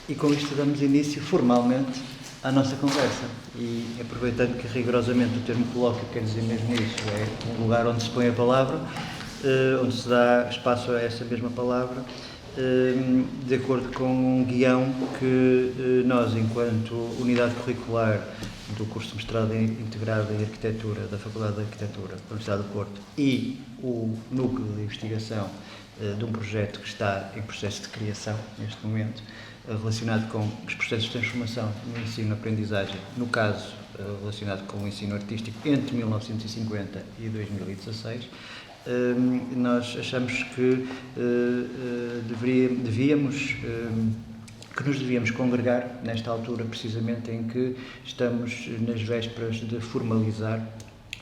E com isto damos início formalmente à nossa conversa. E aproveitando que rigorosamente o termo colóquio quer dizer mesmo isso, é um lugar onde se põe a palavra, onde se dá espaço a essa mesma palavra, de acordo com um guião que nós, enquanto unidade curricular do curso de mestrado integrado em Arquitetura da Faculdade de Arquitetura da Universidade do Porto e o núcleo de investigação de um projeto que está em processo de criação neste momento, relacionado com os processos de transformação no ensino-aprendizagem, no caso relacionado com o ensino artístico entre 1950 e 2016, nós achamos que nos devíamos congregar nesta altura, precisamente em que estamos nas vésperas de formalizar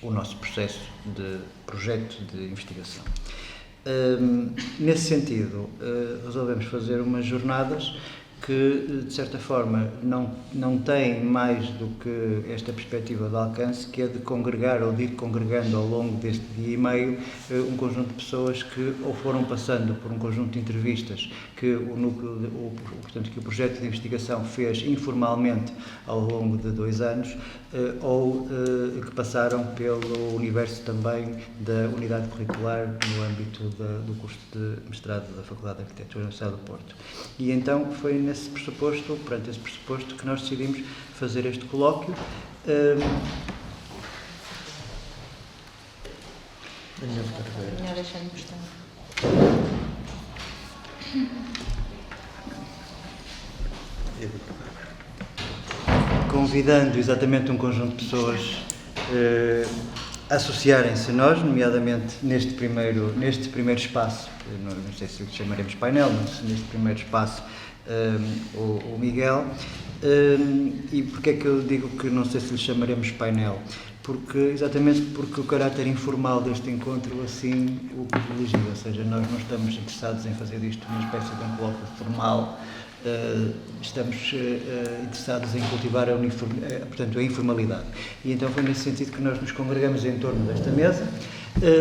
o nosso processo de projeto de investigação. Nesse sentido, resolvemos fazer umas jornadas que, de certa forma, não têm mais do que esta perspectiva de alcance, que é de congregar ou de ir congregando ao longo deste dia e meio um conjunto de pessoas que ou foram passando por um conjunto de entrevistas que o núcleo, portanto, que o projeto de investigação fez informalmente ao longo de 2 anos, ou que passaram pelo universo também da unidade curricular no âmbito do curso de mestrado da Faculdade de Arquitetura da Universidade do Porto. E então foi perante esse pressuposto, que nós decidimos fazer este colóquio. Melhor deixar encostado. Convidando exatamente um conjunto de pessoas a associarem-se a nós, nomeadamente neste primeiro espaço, não sei se chamaremos painel, mas neste primeiro espaço, o Miguel. E porquê é que eu digo que não sei se lhe chamaremos painel? Exatamente porque o caráter informal deste encontro assim o privilegia, ou seja, nós não estamos interessados em fazer disto uma espécie de um colóquio formal, estamos interessados em cultivar a informalidade. E então foi nesse sentido que nós nos congregamos em torno desta mesa,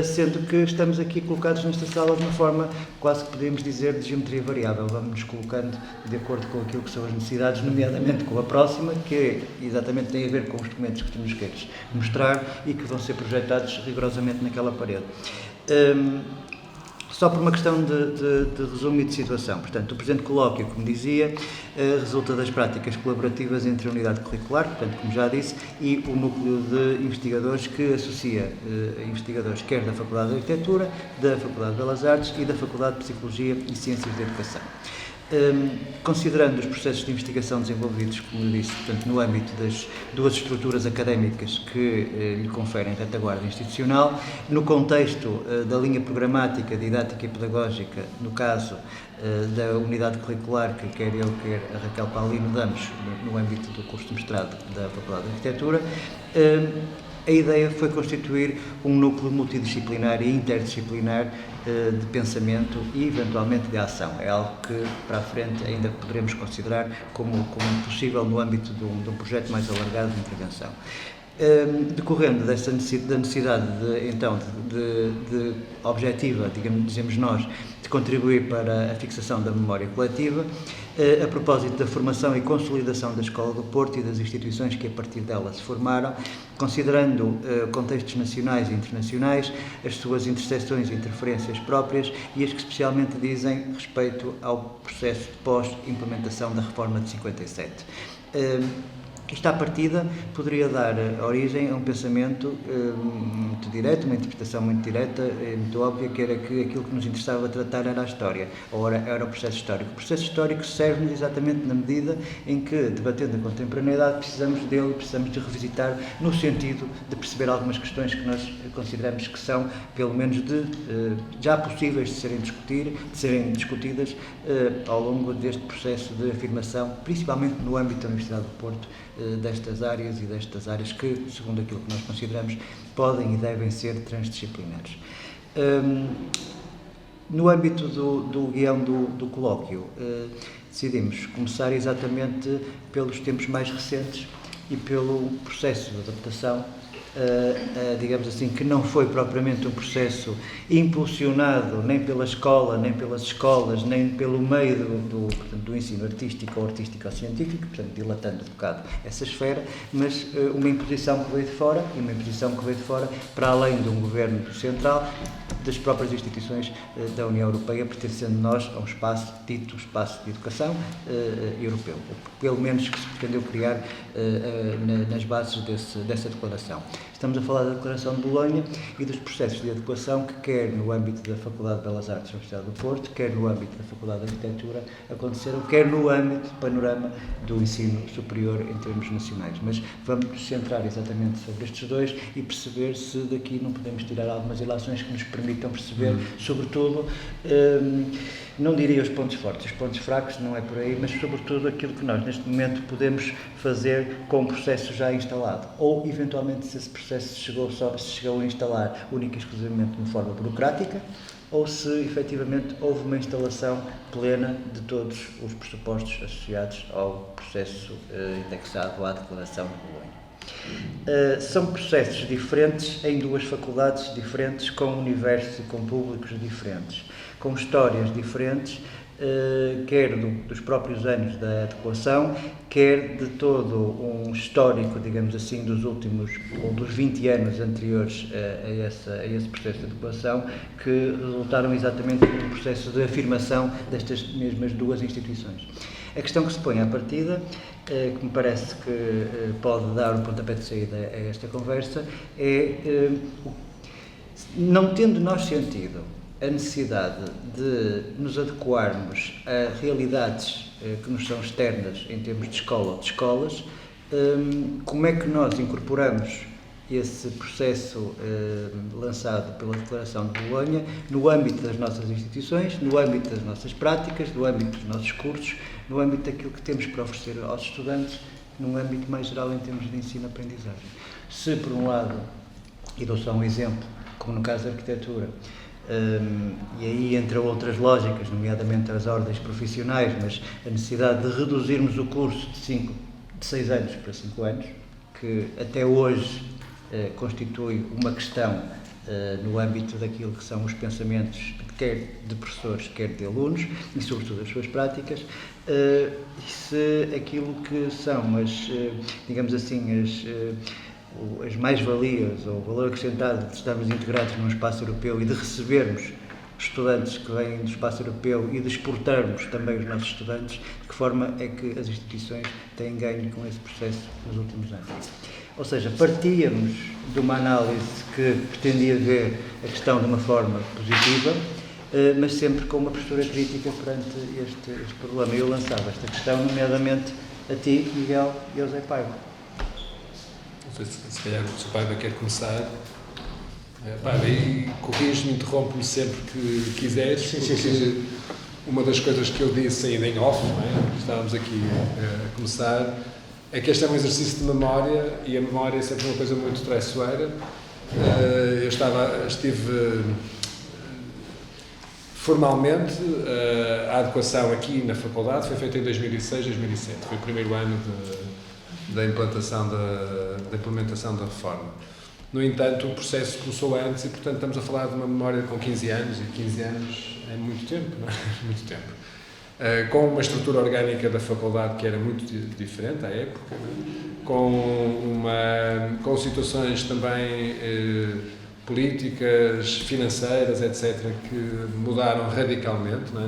sendo que estamos aqui colocados nesta sala de uma forma, quase que podemos dizer, de geometria variável. Vamos-nos colocando de acordo com aquilo que são as necessidades, nomeadamente com a próxima, que exatamente tem a ver com os documentos que tu nos queres mostrar e que vão ser projetados rigorosamente naquela parede. Só por uma questão de resumo e de situação. Portanto, o presente colóquio, como dizia, resulta das práticas colaborativas entre a unidade curricular, portanto, como já disse, e o núcleo de investigadores que associa investigadores quer da Faculdade de Arquitetura, da Faculdade de Belas Artes e da Faculdade de Psicologia e Ciências da Educação. Considerando os processos de investigação desenvolvidos, como eu disse, portanto, no âmbito das 2 estruturas académicas que lhe conferem retaguarda institucional, no contexto da linha programática, didática e pedagógica, no caso da unidade curricular que quer eu, quer a Raquel Paulino damos no âmbito do curso de mestrado da Faculdade de Arquitetura, a ideia foi constituir um núcleo multidisciplinar e interdisciplinar de pensamento e, eventualmente, de ação. É algo que, para a frente, ainda poderemos considerar como possível no âmbito de um projeto mais alargado de intervenção. Decorrendo da necessidade, de objetiva, dizemos nós, de contribuir para a fixação da memória coletiva, a propósito da formação e consolidação da Escola do Porto e das instituições que a partir dela se formaram, considerando contextos nacionais e internacionais, as suas interseções e interferências próprias e as que especialmente dizem respeito ao processo de pós-implementação da reforma de 57. Isto, à partida, poderia dar origem a um pensamento muito direto, uma interpretação muito direta, muito óbvia, que era que aquilo que nos interessava tratar era a história, ou era o processo histórico. O processo histórico serve-nos exatamente na medida em que, debatendo a contemporaneidade, precisamos dele, precisamos de revisitar no sentido de perceber algumas questões que nós consideramos que são, pelo menos, já possíveis de serem discutidas ao longo deste processo de afirmação, principalmente no âmbito da Universidade do Porto, destas áreas que, segundo aquilo que nós consideramos, podem e devem ser transdisciplinares. No âmbito do guião do colóquio, decidimos começar exatamente pelos tempos mais recentes e pelo processo de adaptação digamos assim, que não foi propriamente um processo impulsionado nem pela escola, nem pelas escolas, nem pelo meio do ensino artístico ou artístico-científico, portanto, dilatando um bocado essa esfera, mas uma imposição que veio de fora, e uma imposição que veio de fora para além de um governo central, das próprias instituições da União Europeia, pertencendo nós a um espaço dito espaço de educação europeu, ou pelo menos que se pretendeu criar nas bases dessa declaração. Estamos a falar da Declaração de Bolonha e dos processos de adequação que, quer no âmbito da Faculdade de Belas Artes da Universidade do Porto, quer no âmbito da Faculdade de Arquitetura, aconteceram, quer no âmbito do panorama do ensino superior em termos nacionais. Mas vamos nos centrar exatamente sobre estes dois e perceber se daqui não podemos tirar algumas ilações que nos permitam perceber, sobretudo, não diria os pontos fortes, os pontos fracos, não é por aí, mas sobretudo aquilo que nós neste momento podemos fazer com o processo já instalado, ou eventualmente se esse processo se chegou a instalar única e exclusivamente de uma forma burocrática, ou se efetivamente houve uma instalação plena de todos os pressupostos associados ao processo indexado à Declaração de Bolonha. São processos diferentes em duas faculdades diferentes, com universos e com públicos diferentes, com histórias diferentes, quer dos próprios anos da adequação, quer de todo um histórico, digamos assim, dos últimos, ou dos 20 anos anteriores a esse processo de adequação, que resultaram exatamente num processo de afirmação destas mesmas duas instituições. A questão que se põe à partida, que me parece que pode dar um pontapé de saída a esta conversa, é, não tendo nós sentido a necessidade de nos adequarmos a realidades que nos são externas em termos de escola ou de escolas, como é que nós incorporamos esse processo lançado pela Declaração de Bolonha no âmbito das nossas instituições, no âmbito das nossas práticas, no âmbito dos nossos cursos, no âmbito daquilo que temos para oferecer aos estudantes, num âmbito mais geral em termos de ensino-aprendizagem. Se, por um lado, e dou só um exemplo, como no caso da arquitetura, e aí entre outras lógicas, nomeadamente as ordens profissionais, mas a necessidade de reduzirmos o curso de 6 anos para 5 anos, que até hoje constitui uma questão no âmbito daquilo que são os pensamentos, quer de professores, quer de alunos, e sobretudo as suas práticas, se aquilo que são digamos assim, as mais-valias ou o valor acrescentado de estarmos integrados num espaço europeu e de recebermos estudantes que vêm do espaço europeu e de exportarmos também os nossos estudantes, de que forma é que as instituições têm ganho com esse processo nos últimos anos. Ou seja, partíamos de uma análise que pretendia ver a questão de uma forma positiva, mas sempre com uma postura crítica perante este problema. Eu lançava esta questão, nomeadamente a ti, Miguel, e ao Zé Paiva. Não sei se calhar o Sr. Paiva quer começar. Paiva, e corrige-me, interrompe-me sempre que quiseres, porque uma das coisas que eu disse ainda em off, não é? Estávamos aqui a começar, é que este é um exercício de memória, e a memória é sempre uma coisa muito traiçoeira. Eu estive formalmente, a adequação aqui na faculdade foi feita em 2006, 2007, foi o primeiro ano da implementação da reforma. No entanto, o processo começou antes e, portanto, estamos a falar de uma memória com 15 anos, e 15 anos é muito tempo, não é? Muito tempo. Com uma estrutura orgânica da faculdade que era muito diferente à época, com situações também políticas, financeiras, etc., que mudaram radicalmente, não é?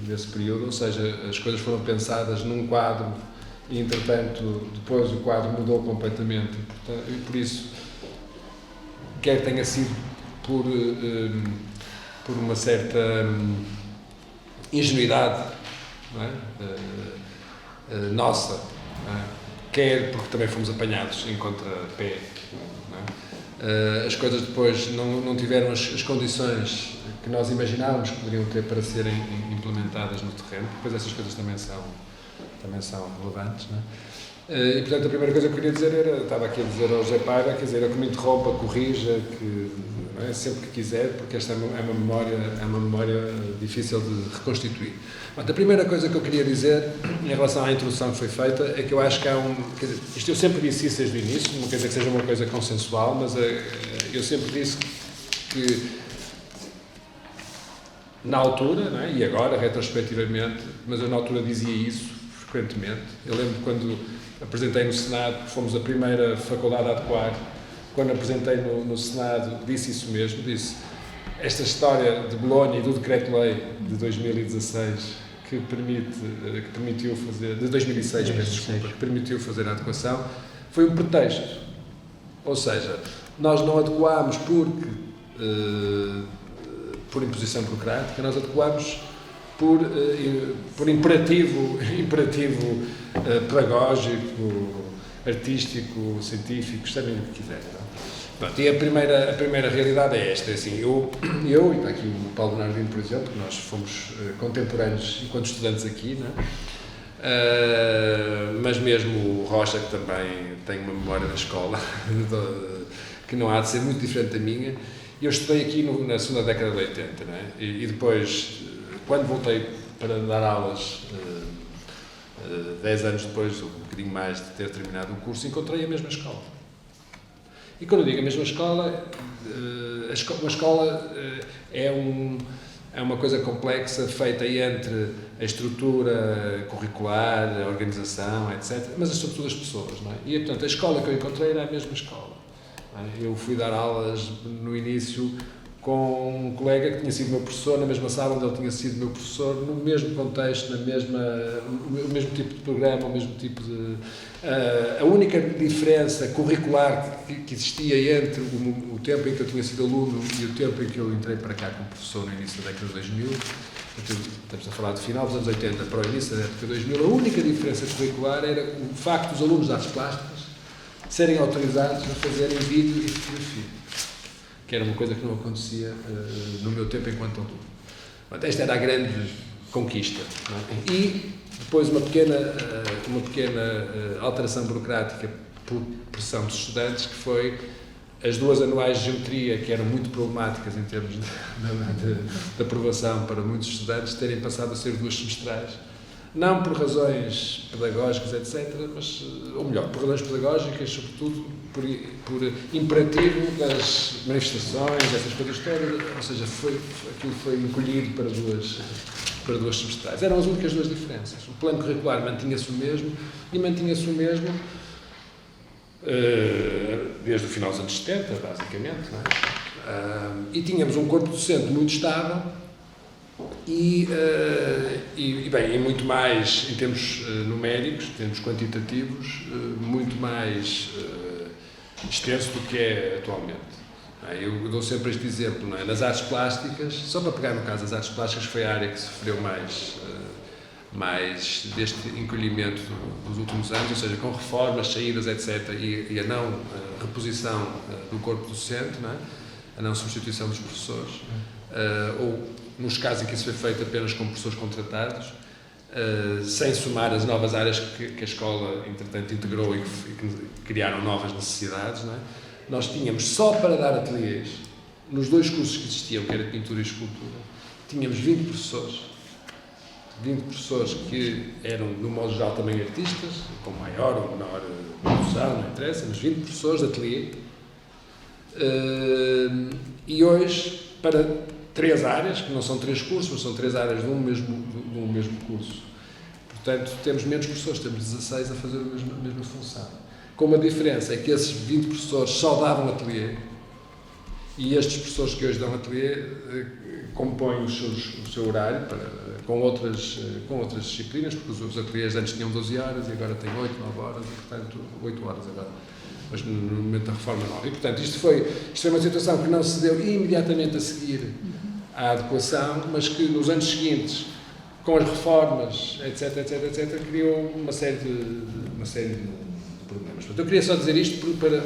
Nesse período, ou seja, as coisas foram pensadas num quadro e, entretanto, depois o quadro mudou completamente e, por isso, quer tenha sido por uma certa ingenuidade, não é? Nossa, não é? Quer porque também fomos apanhados em contrapé, não é? As coisas depois não tiveram as condições que nós imaginávamos que poderiam ter para serem implementadas no terreno, depois essas coisas também são relevantes, não é? E, portanto, a primeira coisa que eu queria dizer estava aqui a dizer ao José Paiva, quer dizer, que me interrompa, corrija, que não é? Sempre que quiser, porque esta é uma memória difícil de reconstituir. Mas a primeira coisa que eu queria dizer, em relação à introdução que foi feita, é que eu acho que há quer dizer, isto eu sempre disse isso desde o início, não quer dizer que seja uma coisa consensual, mas eu sempre disse que, na altura, não é? E agora, retrospectivamente, mas eu na altura dizia isso frequentemente. Eu lembro quando apresentei no Senado, fomos a primeira faculdade a adequar, quando apresentei no Senado, disse isso mesmo, disse esta história de Bolonha e do Decreto-Lei de 2016 que permitiu fazer, de 2006, peço desculpa, que permitiu fazer a adequação, foi um pretexto. Ou seja, nós não adequámos por imposição burocrática, nós adequámos por imperativo pedagógico, artístico, científico, sabem o que quiserem. Pronto, e a primeira realidade é esta, é assim, eu e está aqui o Paulo Bernardino, por exemplo, que nós fomos contemporâneos enquanto estudantes aqui, não é? Mas mesmo o Rocha, que também tem uma memória da escola, que não há de ser muito diferente da minha, eu estudei aqui na segunda década de 80, não é? E depois, quando voltei para dar aulas, 10 anos depois, ou um bocadinho mais de ter terminado o curso, encontrei a mesma escola. E quando eu digo a mesma escola, uma escola é uma coisa complexa, feita entre a estrutura curricular, a organização, etc., mas sobretudo as pessoas, não é? E, portanto, a escola que eu encontrei era a mesma escola. Eu fui dar aulas no início com um colega que tinha sido meu professor na mesma sala onde ele tinha sido meu professor, no mesmo contexto, o mesmo tipo de programa, o mesmo tipo de... A única diferença curricular que existia entre o tempo em que eu tinha sido aluno e o tempo em que eu entrei para cá como professor no início da década de 2000, estamos a falar de final dos anos 80 para o início da década de 2000, a única diferença curricular era o facto dos alunos de artes plásticas serem autorizados a fazerem vídeo e fotografia, que era uma coisa que não acontecia no meu tempo enquanto aluno. Esta era a grande conquista. Não é? E depois uma pequena alteração burocrática por pressão dos estudantes, que foi as 2 anuais de geometria, que eram muito problemáticas em termos de aprovação para muitos estudantes, terem passado a ser 2 semestrais. Não por razões pedagógicas, etc., mas, ou melhor, por razões pedagógicas, sobretudo por imperativo das manifestações, essas coisas todas, ou seja, aquilo foi encolhido para duas semestrais. Eram as únicas 2 diferenças. O plano curricular mantinha-se o mesmo, e mantinha-se o mesmo desde o final dos anos 70, basicamente, não é? E tínhamos um corpo docente muito estável, e muito mais, em termos numéricos, em termos quantitativos, muito mais extenso do que é atualmente. Eu dou sempre este exemplo, não é? Nas artes plásticas, só para pegar no caso das artes plásticas, foi a área que sofreu mais deste encolhimento dos últimos anos, ou seja, com reformas, saídas, etc., e a não reposição do corpo docente, não é? A não substituição dos professores, ou nos casos em que isso foi feito apenas com professores contratados, sem somar as novas áreas que a escola, entretanto, integrou e que criaram novas necessidades, não é? Nós tínhamos, só para dar ateliês, nos 2 cursos que existiam, que era pintura e escultura, tínhamos 20 professores que eram, no modo geral, também artistas, com maior ou menor produção, não interessa, mas 20 professores de ateliê. E hoje, para 3 áreas, que não são 3 cursos, mas são 3 áreas de um mesmo curso. Portanto, temos menos professores, temos 16 a fazer a mesma função. Com uma diferença, é que esses 20 professores só davam ateliê, e estes professores que hoje dão ateliê compõem o seu horário com outras disciplinas, porque os ateliês antes tinham 12 horas e agora têm 8, 9 horas, e portanto 8 horas agora, mas no momento da reforma nova. E portanto isto foi uma situação que não se deu imediatamente a seguir à adequação, mas que nos anos seguintes, com as reformas, etc., criou uma série de problemas. Portanto, eu queria só dizer isto para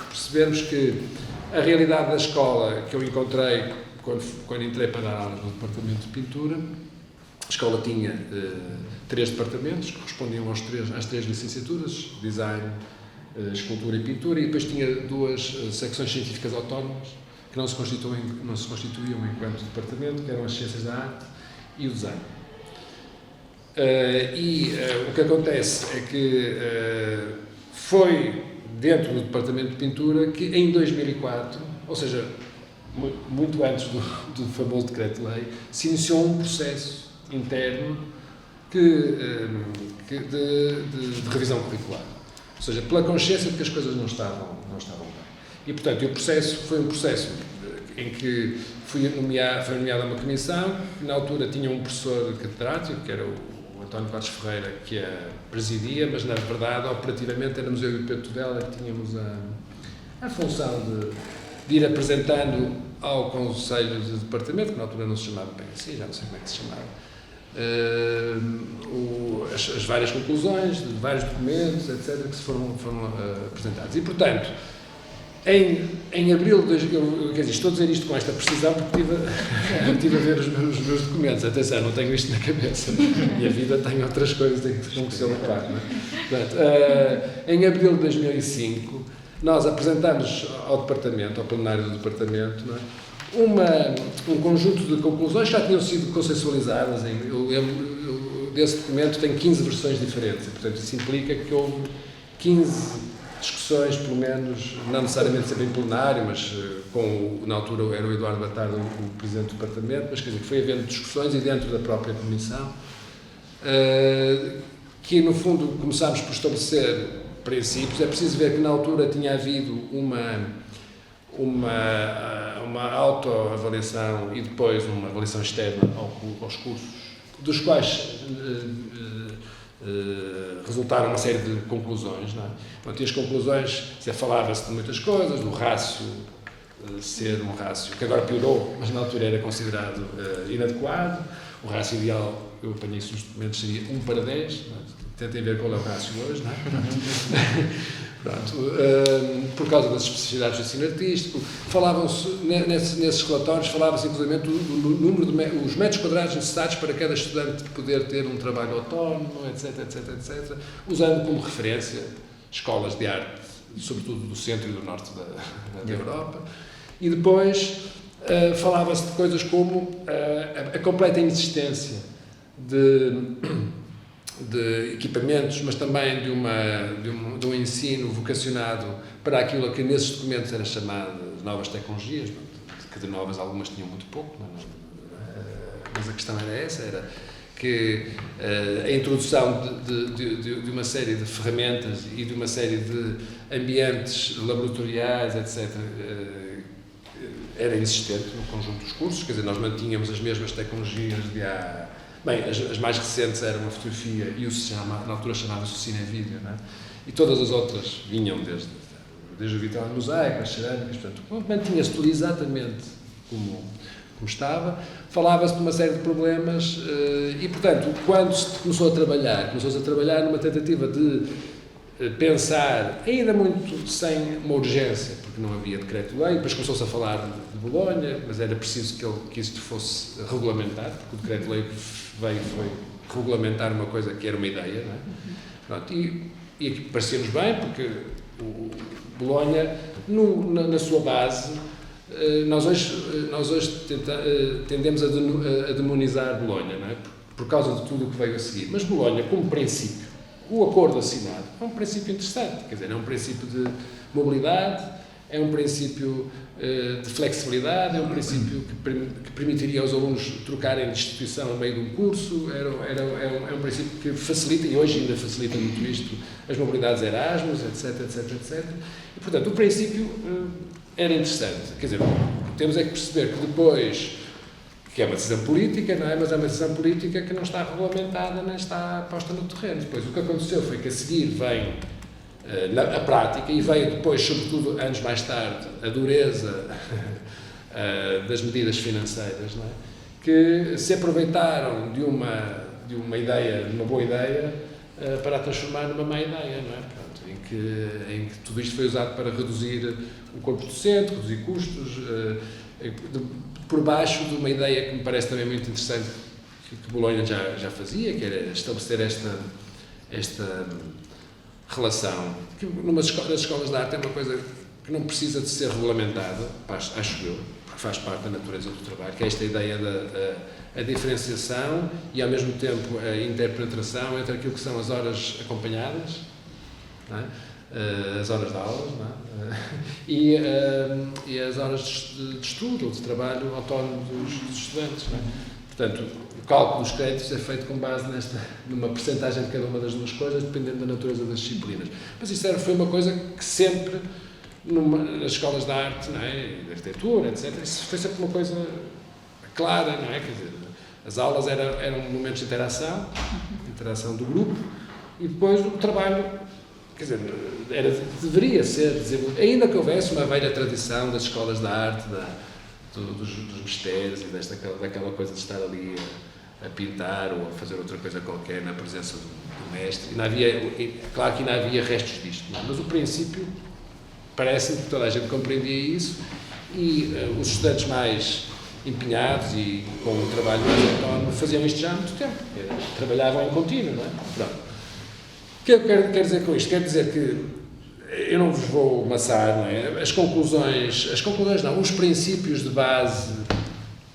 percebermos que a realidade da escola que eu encontrei quando entrei para dar aulas no departamento de pintura, a escola tinha 3 departamentos que correspondiam às 3 licenciaturas, design, escultura e pintura, e depois tinha 2 secções científicas autónomas, que não se constituíam enquanto departamento, que eram as ciências da arte e o design. O que acontece é que foi dentro do departamento de pintura que em 2004, ou seja, muito antes do famoso decreto-lei, se iniciou um processo interno de revisão curricular. Ou seja, pela consciência de que as coisas não estavam bem. E, portanto, o processo foi um processo em que foi nomeada uma comissão, que na altura tinha um professor catedrático, que era o António Quadros Ferreira, que a presidia, mas, na verdade, operativamente, éramos eu e o Pedro Tudela que tínhamos a função de ir apresentando ao Conselho de Departamento, que na altura não se chamava bem assim, já não sei como é que se chamava, as várias conclusões de vários documentos, etc., que se foram apresentados. E, portanto, em abril de... estou a dizer isto com esta precisão porque estive a ver os meus documentos. Atenção, não tenho isto na cabeça. A minha vida tem outras coisas que se ocupar. Portanto, em abril de 2005, nós apresentamos ao Departamento, ao plenário do Departamento, não é, um conjunto de conclusões que já tinham sido consensualizadas. Desse documento tem 15 versões diferentes. E, portanto, isso implica que houve 15 discussões, pelo menos, não necessariamente sempre em plenário, mas na altura era o Eduardo Batardo, o Presidente do Departamento, mas quer dizer, foi havendo discussões e dentro da própria Comissão, que no fundo começámos por estabelecer princípios. É preciso ver que na altura tinha havido uma autoavaliação e depois uma avaliação externa aos cursos, dos quais resultaram uma série de conclusões, não é? Portanto, e as conclusões, falava-se de muitas coisas, do rácio ser um rácio que agora piorou, mas na altura era considerado inadequado. O rácio ideal, eu apanhei isso nos documentos, seria 1:10, não é? Tentem ver qual é o rácio hoje, não é? Pronto, por causa das especificidades do ensino artístico, falavam-se, nesses relatórios, falava-se inclusive do número os metros quadrados necessários para cada estudante poder ter um trabalho autónomo, etc, usando como referência escolas de arte, sobretudo do centro e do norte da Europa. E depois falava-se de coisas como a completa inexistência de equipamentos, mas também de um ensino vocacionado para aquilo que nesses documentos era chamado de novas tecnologias, que de novas algumas tinham muito pouco, mas a questão era essa, era que a introdução de uma série de ferramentas e de uma série de ambientes laboratoriais, etc., era inexistente no conjunto dos cursos. Quer dizer, nós mantínhamos as mesmas tecnologias de há... Bem, as mais recentes eram a fotografia e na altura chamava-se o cine-vídeo, não é? E todas as outras vinham desde o vital mosaico, as cerâmicas, portanto, mantinha-se tudo exatamente como estava. Falava-se de uma série de problemas e, portanto, quando se começou-se a trabalhar numa tentativa de pensar, ainda muito sem uma urgência, porque não havia decreto-lei, depois começou-se a falar de Bolonha, mas era preciso que isto fosse regulamentado, porque o decreto-lei foi regulamentar uma coisa que era uma ideia, não é? Pronto, e aqui parecia-nos bem, porque o Bolonha, na sua base, nós hoje tendemos a demonizar Bolonha, não é? Por causa de tudo o que veio a seguir, mas Bolonha, como princípio, o acordo assinado é um princípio interessante, quer dizer, é um princípio de mobilidade, é um princípio de flexibilidade, é um princípio que permitiria aos alunos trocarem de instituição no meio de um curso, é um princípio que facilita, e hoje ainda facilita muito isto, as mobilidades Erasmus, etc. E, portanto, o princípio era interessante. Quer dizer, temos é que perceber que depois, que é uma decisão política, não é? Mas é uma decisão política que não está regulamentada nem está posta no terreno. Depois, o que aconteceu foi que a seguir vem a prática e veio depois, sobretudo anos mais tarde, a dureza das medidas financeiras, não é? Que se aproveitaram de uma ideia, de uma boa ideia, para a transformar numa má ideia, não é? Portanto, em que tudo isto foi usado para reduzir o corpo docente, reduzir custos, por baixo de uma ideia que me parece também muito interessante, que Bolonha já fazia, que era estabelecer esta relação, que nas escolas de arte é uma coisa que não precisa de ser regulamentada, acho eu, porque faz parte da natureza do trabalho, que é esta ideia da diferenciação e, ao mesmo tempo, a interpretação entre aquilo que são as horas acompanhadas, não é? As horas de aulas, não é? E as horas de estudo ou de trabalho autónomo dos estudantes, não é? Portanto, o cálculo dos créditos é feito com base numa percentagem de cada uma das duas coisas, dependendo da natureza das disciplinas. Mas isso foi uma coisa que sempre, nas escolas de arte, não é? De arquitetura, etc., isso foi sempre uma coisa clara, não é? Quer dizer, as aulas eram momentos de interação do grupo, e depois o trabalho, quer dizer, deveria ser desenvolvido, ainda que houvesse uma velha tradição das escolas de arte, dos mistérios e daquela coisa de estar ali a pintar ou a fazer outra coisa qualquer na presença do mestre. Claro que ainda havia restos disto, não é? Mas o princípio parece-me que toda a gente compreendia isso, e os estudantes mais empenhados e com um trabalho mais autónomo faziam isto já há muito tempo, trabalhavam em contínuo, não é? Pronto. O que eu quero dizer com isto? Quero dizer que eu não vos vou maçar, não é? As conclusões não, os princípios de base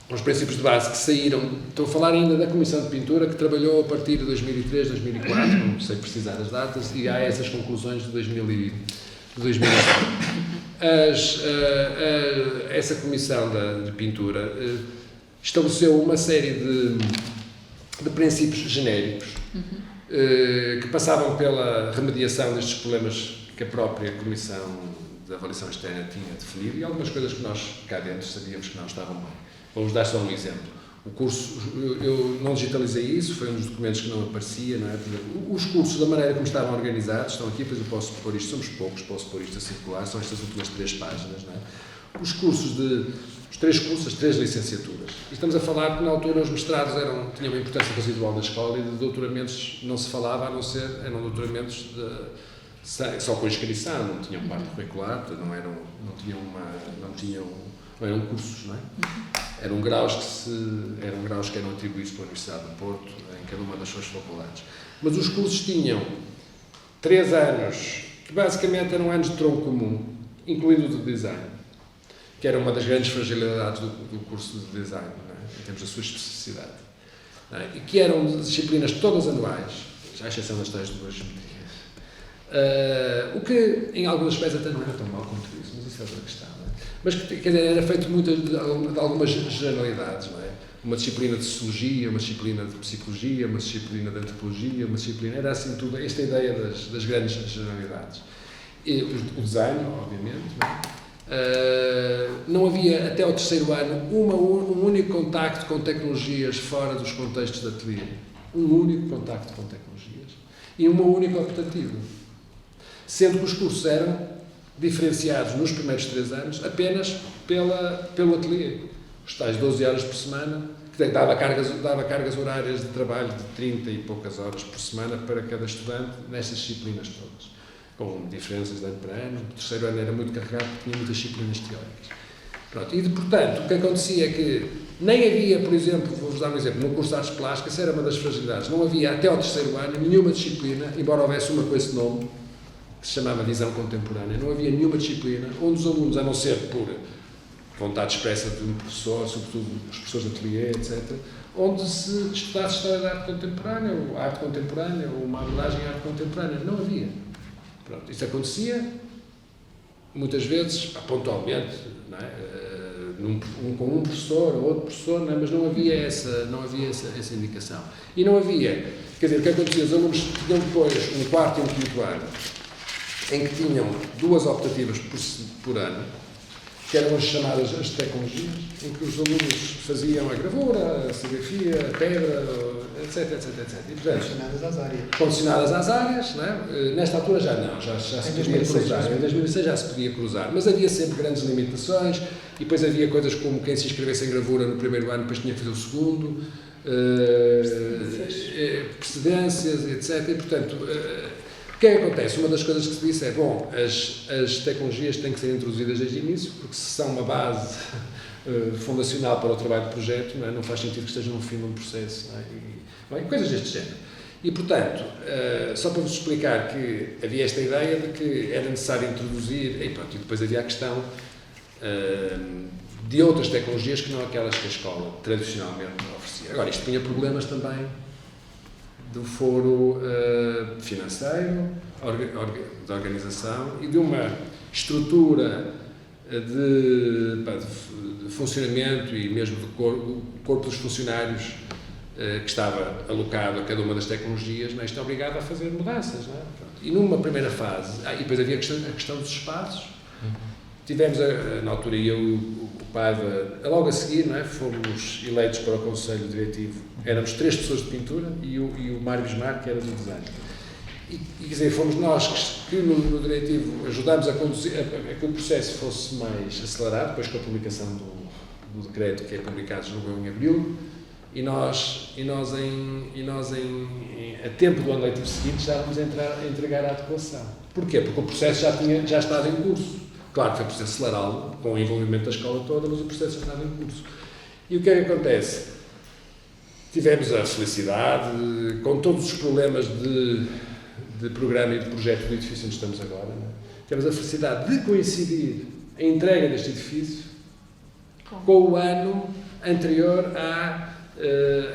que saíram, estou a falar ainda da Comissão de Pintura, que trabalhou a partir de 2003, 2004, não sei precisar das datas, e há essas conclusões de 2005. Essa Comissão de Pintura estabeleceu uma série de princípios genéricos que passavam pela remediação destes problemas que a própria Comissão de Avaliação Externa tinha definido, e algumas coisas que nós, cá dentro, sabíamos que não estavam bem. Vou-vos dar só um exemplo. O curso, eu não digitalizei isso, foi um dos documentos que não aparecia, não é? Os cursos, da maneira como estavam organizados, estão aqui, depois eu posso pôr isto, somos poucos, posso pôr isto a circular, são estas últimas 3 páginas, não é? Os 3 cursos, as 3 licenciaturas. E estamos a falar que, na altura, os mestrados tinham uma importância residual na escola, e de doutoramentos não se falava, a não ser, eram doutoramentos só com inscrição, não tinham parte curricular, portanto não eram cursos, não é? Eram graus que eram atribuídos pela Universidade do Porto, em cada uma das suas faculdades. Mas os cursos tinham 3 anos, que basicamente eram anos de tronco comum, incluindo o de design, que era uma das grandes fragilidades do curso de design, não é? Em termos da sua especificidade. Não é? E que eram disciplinas todas anuais, à exceção das tais 2 medidas. O que, em alguns aspectos, até não era tão mal quanto isso, mas isso é outra questão. Não é? Mas, quer dizer, era feito de algumas generalidades, não é? Uma disciplina de sociologia, uma disciplina de psicologia, uma disciplina de antropologia, uma disciplina... Era assim tudo, esta ideia das grandes generalidades. E o design, obviamente, não é? Não havia, até ao 3º ano, um único contacto com tecnologias fora dos contextos de ateliê. Um único contacto com tecnologias. E uma única optativa. Sendo que os cursos eram diferenciados nos primeiros 3 anos apenas pelo ateliê. Os tais 12 horas por semana, que dava cargas horárias de trabalho de 30 e poucas horas por semana para cada estudante nestas disciplinas todas, com diferenças de ano para ano. O 3º ano era muito carregado porque tinha muitas disciplinas teóricas. Pronto. E, portanto, o que acontecia é que nem havia, por exemplo, vou-vos dar um exemplo, no curso de Artes Plásticas, era uma das fragilidades, não havia até ao 3º ano nenhuma disciplina, embora houvesse uma com esse nome, que se chamava Visão Contemporânea, não havia nenhuma disciplina onde os alunos, a não ser por vontade expressa de um professor, sobretudo os professores de ateliê, etc., onde se estudasse História da Arte Contemporânea, ou Arte Contemporânea, ou uma abordagem à Arte Contemporânea. Não havia. Pronto, isso acontecia, muitas vezes, pontualmente, não é? Com um professor ou outro professor, não é? Mas não havia essa indicação. E não havia, quer dizer, o que acontecia? Os alunos tinham depois um 4º e um 5º ano, em que tinham 2 optativas por ano, que eram as chamadas as tecnologias, em que os alunos faziam a gravura, a serigrafia, a pedra, etc. E, portanto, condicionadas às áreas, não é? Nesta altura já não, já se podia cruzar. Em 2006 já se podia cruzar, mas havia sempre grandes limitações, e depois havia coisas como quem se inscrevesse em gravura no 1º ano, depois tinha que fazer o 2º, precedências, etc. E, portanto, o que é que acontece? Uma das coisas que se disse é, bom, as tecnologias têm que ser introduzidas desde o início, porque se são uma base fundacional para o trabalho de projeto, não faz sentido que estejam no fim de um processo, não é? E coisas deste género. E, portanto, só para vos explicar que havia esta ideia de que era necessário introduzir, e depois havia a questão de outras tecnologias que não aquelas que a escola tradicionalmente oferecia. Agora, isto tinha problemas também do foro financeiro, de organização e de uma estrutura de funcionamento e mesmo do corpo dos funcionários que estava alocado a cada uma das tecnologias, não é? Isto é obrigado a fazer mudanças. Não é? E numa primeira fase, e depois havia a questão dos espaços. Tivemos, na altura, eu e o Paiva, logo a seguir, não é? Fomos eleitos para o Conselho Diretivo. Éramos 3 pessoas de pintura e o Mário Bismarck, que era do design. E quer dizer, fomos nós que no Diretivo ajudámos a conduzir, a que o processo fosse mais acelerado, depois com a publicação do decreto, que é publicado em abril, e nós a tempo do ano letivo seguinte, estávamos a entregar a adequação. Porquê? Porque o processo já estava em curso. Claro que foi preciso acelerá-lo, com o envolvimento da escola toda, mas o processo já estava em curso. E o que é que acontece? Tivemos a felicidade, com todos os problemas de programa e de projeto do edifício onde estamos agora, não é? Tivemos a felicidade de coincidir a entrega deste edifício com o ano anterior à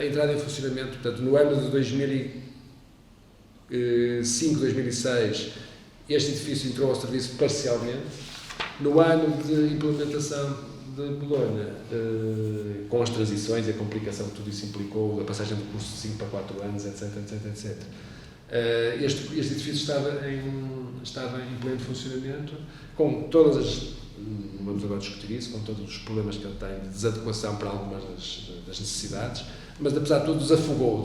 entrada em funcionamento. Portanto, no ano de 2005, 2006, este edifício entrou ao serviço parcialmente. No ano de implementação de Bolonha, com as transições e a complicação que tudo isso implicou, a passagem do curso de 5 para 4 anos, etc. Este edifício estava em pleno funcionamento, com todas as, não vamos agora discutir isso, com todos os problemas que ele tem de desadequação para algumas das necessidades, mas apesar de tudo desafogou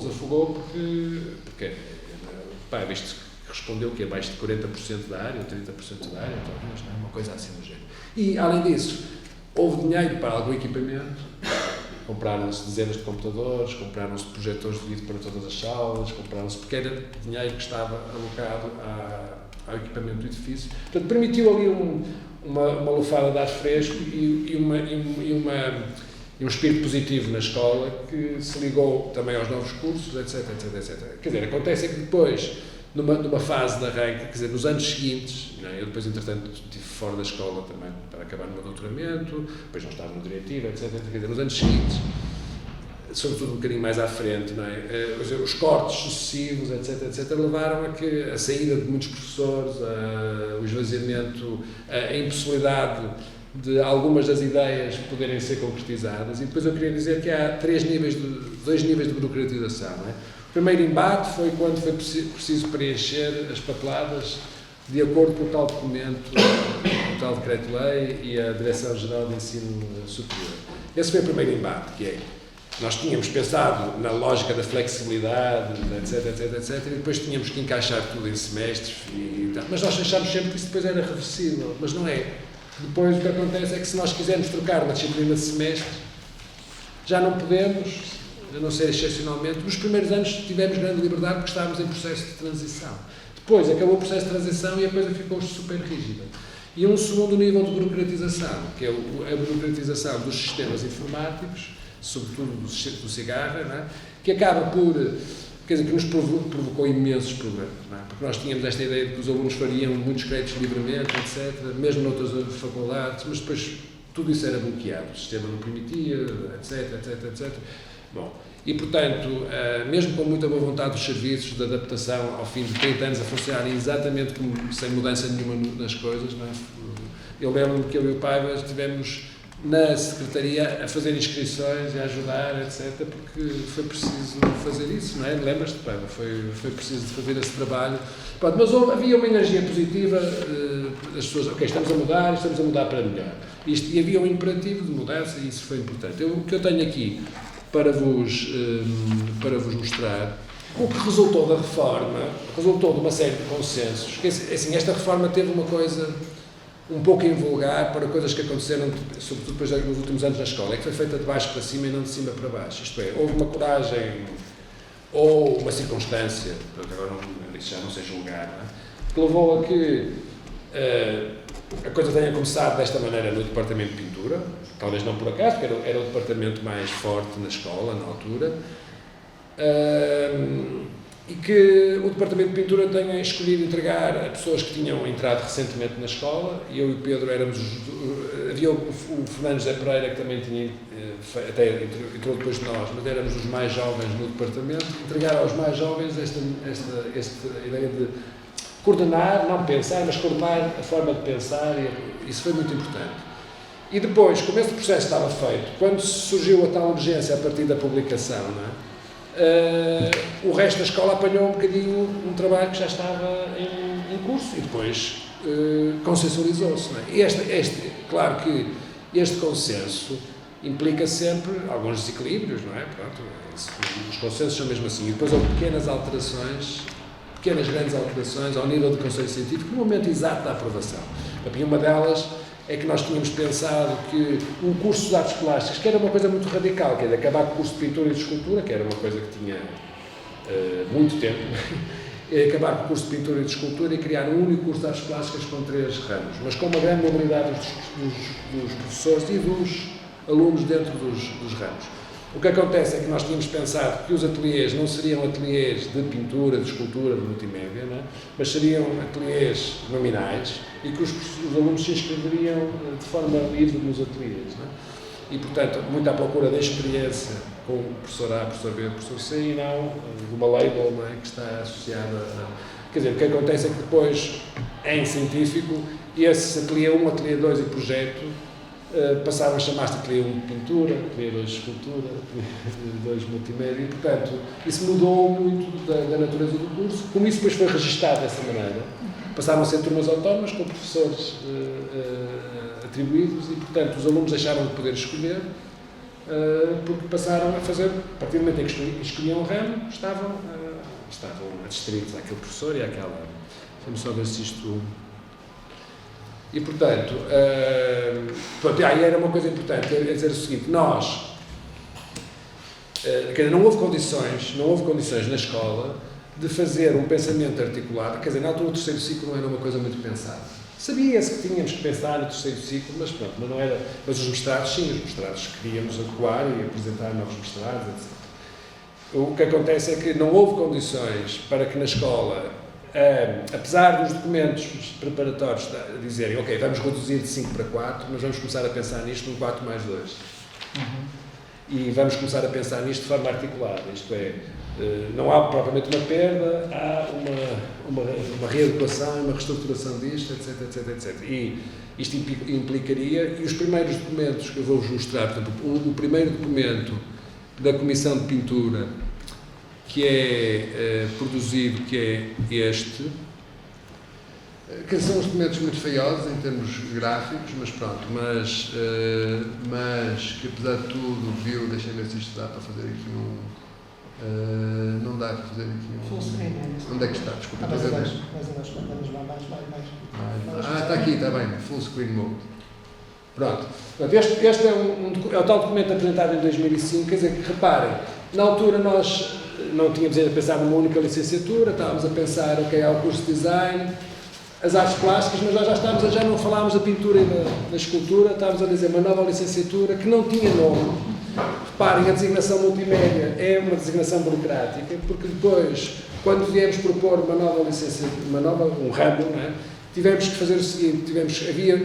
porque isto respondeu que abaixo de 40% da área, ou 30% da área, talvez, não é? Uma coisa assim do género. E, além disso, houve dinheiro para algum equipamento, compraram-se dezenas de computadores, compraram-se projetores de vídeo para todas as salas, compraram-se, porque era dinheiro que estava alocado ao equipamento do edifício. Portanto, permitiu ali uma lufada de ar fresco e um espírito positivo na escola que se ligou também aos novos cursos, etc. Quer dizer, acontece é que depois, numa fase de arranque, quer dizer, nos anos seguintes, não é? Eu depois, entretanto, estive fora da escola também para acabar o meu doutoramento, depois não estava no diretivo, etc. Quer dizer, nos anos seguintes, sobretudo um bocadinho mais à frente, não é? Os cortes sucessivos, etc. Levaram a que a saída de muitos professores, o esvaziamento, a impossibilidade de algumas das ideias poderem ser concretizadas. E depois eu queria dizer que há dois níveis de burocratização, não é? O primeiro embate foi quando foi preciso preencher as papeladas de acordo com o tal documento, o tal decreto-lei e a Direção-Geral de Ensino Superior. Esse foi o primeiro embate, que é, nós tínhamos pensado na lógica da flexibilidade, etc, e depois tínhamos que encaixar tudo em semestres, mas nós achámos sempre que isso depois era reversível, mas não é. Depois o que acontece é que se nós quisermos trocar uma disciplina de semestre, já não podemos, a não ser excepcionalmente. Nos primeiros anos tivemos grande liberdade porque estávamos em processo de transição. Depois acabou o processo de transição e a coisa ficou super rígida. E um segundo nível de burocratização, que é a burocratização dos sistemas informáticos, sobretudo do cigarro, não é? Que acaba por, quer dizer, que nos provocou imensos problemas, não é? Porque nós tínhamos esta ideia de que os alunos fariam muitos créditos livremente, etc., mesmo noutras faculdades, mas depois tudo isso era bloqueado, o sistema não permitia, etc. Bom, e portanto, mesmo com muita boa vontade dos serviços de adaptação ao fim de 30 anos a funcionarem exatamente como, sem mudança nenhuma das coisas, não é? Eu lembro-me que eu e o Paiva estivemos na Secretaria a fazer inscrições e a ajudar, etc., porque foi preciso fazer isso, não é? Lembras-te, Paiva? Foi preciso fazer esse trabalho. Pronto, mas havia uma energia positiva das pessoas, ok, estamos a mudar para melhor. E havia um imperativo de mudança e isso foi importante. O que eu tenho aqui para vos mostrar, o que resultou da reforma, resultou de uma série de consensos, que assim, esta reforma teve uma coisa um pouco invulgar para coisas que aconteceram, sobretudo depois nos últimos anos na escola, é que foi feita de baixo para cima e não de cima para baixo. Isto é, houve uma coragem ou uma circunstância, agora isso já não sei julgar, não é? Que levou a que a coisa tenha começado desta maneira no departamento de pintura, talvez não por acaso, porque era o departamento mais forte na escola, na altura, e que o Departamento de Pintura tenha escolhido entregar a pessoas que tinham entrado recentemente na escola. Eu e o Pedro éramos havia o Fernando José Pereira, que também tinha, até entrou depois de nós, mas éramos os mais jovens no departamento, entregar aos mais jovens esta ideia de coordenar, não pensar, mas coordenar a forma de pensar, e isso foi muito importante. E depois, como esse processo estava feito, quando surgiu a tal urgência a partir da publicação, não é? O resto da escola apanhou um bocadinho um trabalho que já estava em curso e depois consensualizou-se. Claro que este consenso implica sempre alguns desequilíbrios, não é? Pronto, os consensos são mesmo assim. E depois houve pequenas grandes alterações ao nível do Conselho Científico no momento exato da aprovação. Uma delas é que nós tínhamos pensado que um curso de artes plásticas, que era uma coisa muito radical, que era acabar com o curso de pintura e de escultura, que era uma coisa que tinha muito tempo, acabar com o curso de pintura e de escultura e criar um único curso de artes plásticas com 3 ramos, mas com uma grande mobilidade dos professores e dos alunos dentro dos ramos. O que acontece é que nós tínhamos pensado que os ateliês não seriam ateliês de pintura, de escultura, de multimédia, não é? Mas seriam ateliês nominais e que os alunos se inscreveriam de forma livre nos ateliês, não é? E, portanto, muito à procura da experiência com o professor A, professor B, professor C e não de uma label, não é? Que está associada a... Quer dizer, o que acontece é que depois, em científico, esse ateliê 1, ateliê 2 e projeto passaram a chamar-se ateliê 1 de pintura, ateliê 2 de escultura, ateliê 2 de multimédia, e, portanto, isso mudou muito da natureza do curso. Como isso depois foi registado dessa maneira, passaram a ser turmas autónomas com professores atribuídos e, portanto, os alunos deixaram de poder escolher, porque passaram a fazer, a partir do momento em que escolhiam um ramo, estavam adstritos àquele professor e àquela... Vamos só ver se isto... E, portanto, aí era uma coisa importante, é dizer o seguinte: nós, quer dizer, não houve condições na escola de fazer um pensamento articulado. Quer dizer, na altura o terceiro ciclo não era uma coisa muito pensada. Sabia-se que tínhamos que pensar no terceiro ciclo, mas pronto, mas não era. Mas os mestrados, sim, os mestrados queríamos adequar e apresentar novos mestrados, etc. O que acontece é que não houve condições para que na escola, apesar dos documentos preparatórios dizerem, ok, vamos reduzir de 5 para 4, mas vamos começar a pensar nisto num 4 mais 2. E vamos começar a pensar nisto de forma articulada, isto é, não há propriamente uma perda, há uma readequação, uma reestruturação disto, etc, etc, etc. E isto implicaria, e os primeiros documentos que eu vou-vos mostrar, portanto, o primeiro documento da Comissão de Pintura, que é produzido, que é este, que são os documentos muito feiosos em termos gráficos, mas pronto, mas que apesar de tudo, deixem-me ver se isto dá para fazer aqui não dá para fazer aqui onde é que está? Desculpa, mais está aqui, está bem, full screen mode. Pronto, este é o tal documento apresentado em 2005, quer dizer, que reparem, na altura nós não tínhamos ainda pensado numa única licenciatura, estávamos a pensar, ok, há o curso de design, as artes plásticas, mas nós já não falávamos da pintura e da escultura, estávamos a dizer uma nova licenciatura que não tinha nome. Reparem, a designação multimédia é uma designação burocrática, porque depois, quando viemos propor uma nova licenciatura, um ramo, não é? Tivemos que fazer o seguinte,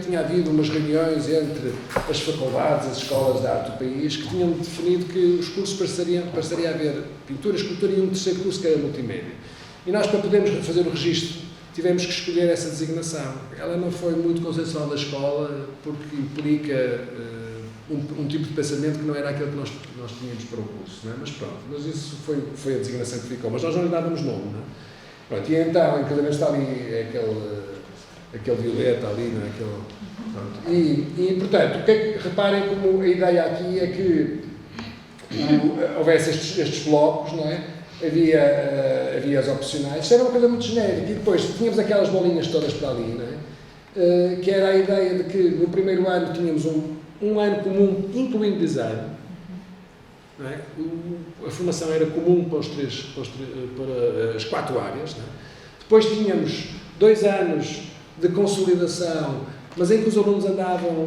tinha havido umas reuniões entre as faculdades, as escolas de arte do país, que tinham definido que os cursos passaria a haver pintura, escultura e um terceiro curso que era multimédia. E nós, para podermos fazer o registro, tivemos que escolher essa designação. Ela não foi muito consensual da escola, porque implica um tipo de pensamento que não era aquele que nós tínhamos para o curso, não é? Mas pronto, mas isso foi a designação que ficou, mas nós não lhe dávamos nome, não é? Pronto, e então, em cada vez está ali aquele violeta ali, não é? E portanto, reparem como a ideia aqui é que houvesse estes blocos, não é? Havia as opcionais, isso era uma coisa muito genérica, e depois tínhamos aquelas bolinhas todas para ali, não é? Que era a ideia de que no primeiro ano tínhamos um ano comum, incluindo design, não é? A formação era comum para as 4 áreas, não é? Depois tínhamos 2 anos de consolidação, mas em que os alunos